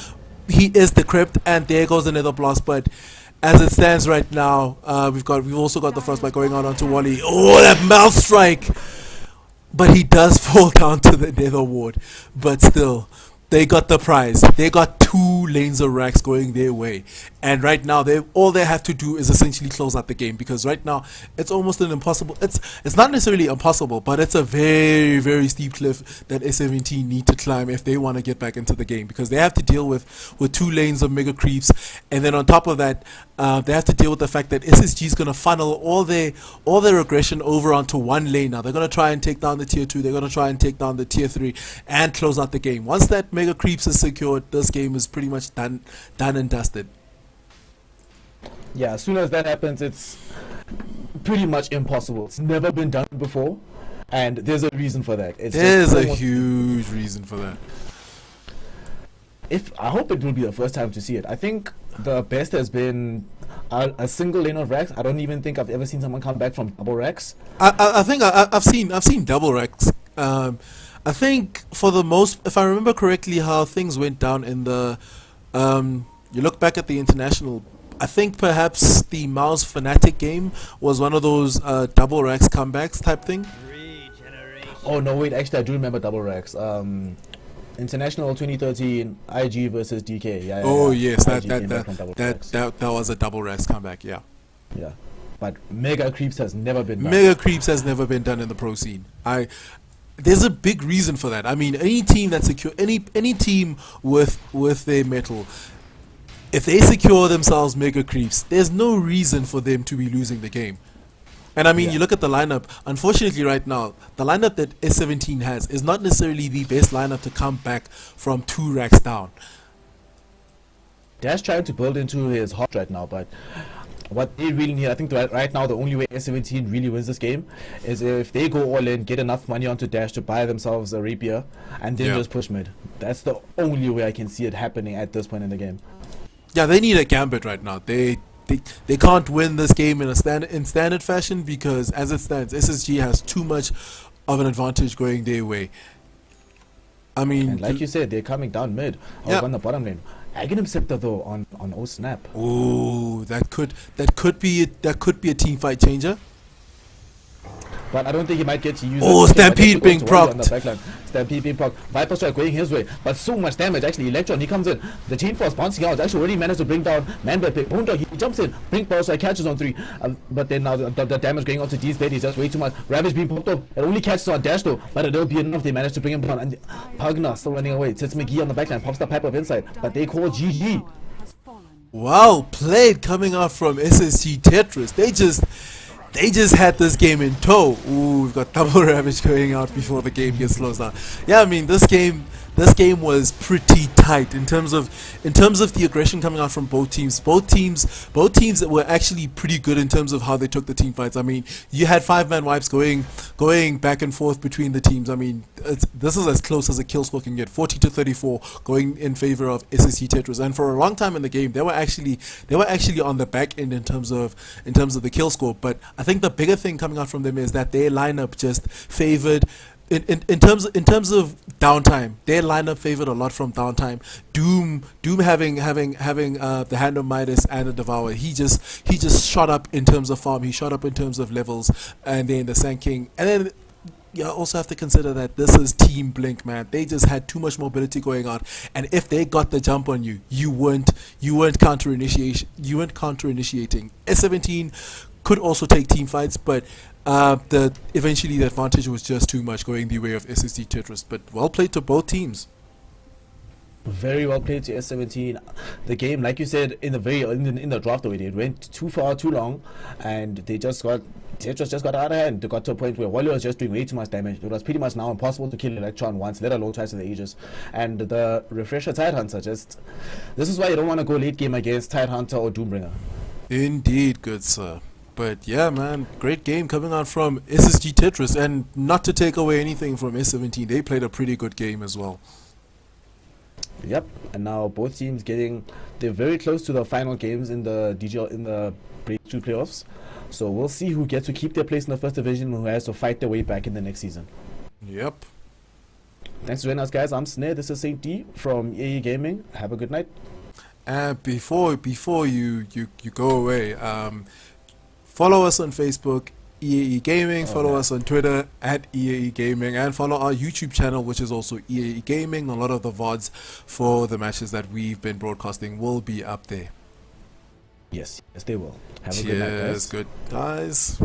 S2: He is the crypt, and there goes another blast. But as it stands right now, we've also got the frostbite going on onto Wally. Oh, that mouth strike! But he does fall down to the nether ward. But still, they got the prize. They got 2 lanes of racks going their way. And right now, all they have to do is essentially close out the game. Because right now, it's almost an impossible... It's not necessarily impossible, but it's a very, very steep cliff that S17 need to climb if they want to get back into the game. Because they have to deal with 2 lanes of mega creeps. And then on top of that, they have to deal with the fact that SSG is going to funnel all their aggression over onto 1 lane now. They're going to try and take down the tier 2. They're going to try and take down the tier 3 and close out the game. Once that mega creeps is secured, this game is pretty much done and dusted.
S1: Yeah, as soon as that happens, it's pretty much impossible. It's never been done before, and there's a reason for that.
S2: There's a huge reason for that.
S1: I hope it will be the first time to see it. I think the best has been a single lane of racks. I don't even think I've ever seen someone come back from double racks.
S2: I think I've seen double racks. I think for the most, if I remember correctly, how things went down in the you look back at the international. I think perhaps the Mouse Fnatic game was one of those double racks comebacks type thing.
S1: Oh no, wait, actually I do remember double racks. International 2013 IG versus DK. Yeah.
S2: Oh yes, that was a double racks comeback. Yeah.
S1: Yeah, but Mega Creeps has never been done.
S2: Mega Creeps has never been done in the pro scene. There's a big reason for that. I mean, any team that secure any team with their metal, if they secure themselves mega creeps, there's no reason for them to be losing the game. And I mean, you look at the lineup, unfortunately right now, the lineup that S17 has is not necessarily the best lineup to come back from 2 racks down.
S1: Dash trying to build into his hot right now, but what they really need, I think right now, the only way S17 really wins this game is if they go all in, get enough money onto Dash to buy themselves a rapier, and then just push mid. That's the only way I can see it happening at this point in the game.
S2: Yeah, they need a gambit right now. They can't win this game in standard fashion because as it stands, SSG has too much of an advantage going their way. I mean,
S1: and like you said, they're coming down mid or on the bottom lane. Aghanim Scepter though on O Snap.
S2: Oh, that could be a team fight changer.
S1: But I don't think he might get to use
S2: it. Stampede being procced.
S1: Stampede being procced. Viper Strike going his way. But so much damage actually. Electron, he comes in. The Chain Force bouncing out. Actually already managed to bring down Man-Bear Pick. Boondog, he jumps in. Blink Power Strike catches on 3. But then now the damage going on to D's bed is just way too much. Ravage being popped up. It only catches on Dash though. But it'll be enough. They managed to bring him down. And Pugna still running away. Sits McGee on the backline. Pops the pipe of inside. But they call GG.
S2: Wow, played coming out from SSG Tetris. They just had this game in tow. Ooh, we've got double Ravage going out before the game gets closed down. Yeah, I mean this game was pretty tight in terms of the aggression coming out from both teams. Both teams were actually pretty good in terms of how they took the team fights. I mean, you had 5-man wipes going back and forth between the teams. I mean, this is as close as a kill score can get. 40-34 going in favor of SSG Tetris. And for a long time in the game, they were actually on the back end in terms of the kill score. But I think the bigger thing coming out from them is that their lineup just favored in terms of downtime, their lineup favored a lot from downtime. Doom having the Hand of Midas and the Devour. He just shot up in terms of farm. He shot up in terms of levels, and then the Sand King. And then you also have to consider that this is Team Blink, man. They just had too much mobility going on, and if they got the jump on you, you weren't counter initiating. S17 could also take team fights, but eventually the advantage was just too much going the way of SSG Tetris. But well played to both teams.
S1: Very well played to S17. The game, like you said, in the draft already, it went too far, too long, and Tetris just got out of hand. They got to a point where Wally was just doing way too much damage. It was pretty much now impossible to kill Electron once, let alone twice in the Aegis. And the Refresher Tidehunter this is why you don't want to go late game against Tidehunter or Doombringer.
S2: Indeed, good sir. But yeah, man, great game coming out from SSG Tetris, and not to take away anything from S17, they played a pretty good game as well.
S1: Yep, and now both teams they're very close to the final games in the DGL, in the Breakthrough playoffs. So we'll see who gets to keep their place in the first division and who has to fight their way back in the next season.
S2: Yep.
S1: Thanks for joining us, guys. I'm Snare. This is Saint D from EAE Gaming. Have a good night.
S2: Before you go away, follow us on Facebook, EAE Gaming. Follow us on Twitter at EAE Gaming, and follow our YouTube channel, which is also EAE Gaming. A lot of the VODs for the matches that we've been broadcasting will be up there.
S1: Yes, they will. Have a good night, guys.
S2: Good guys.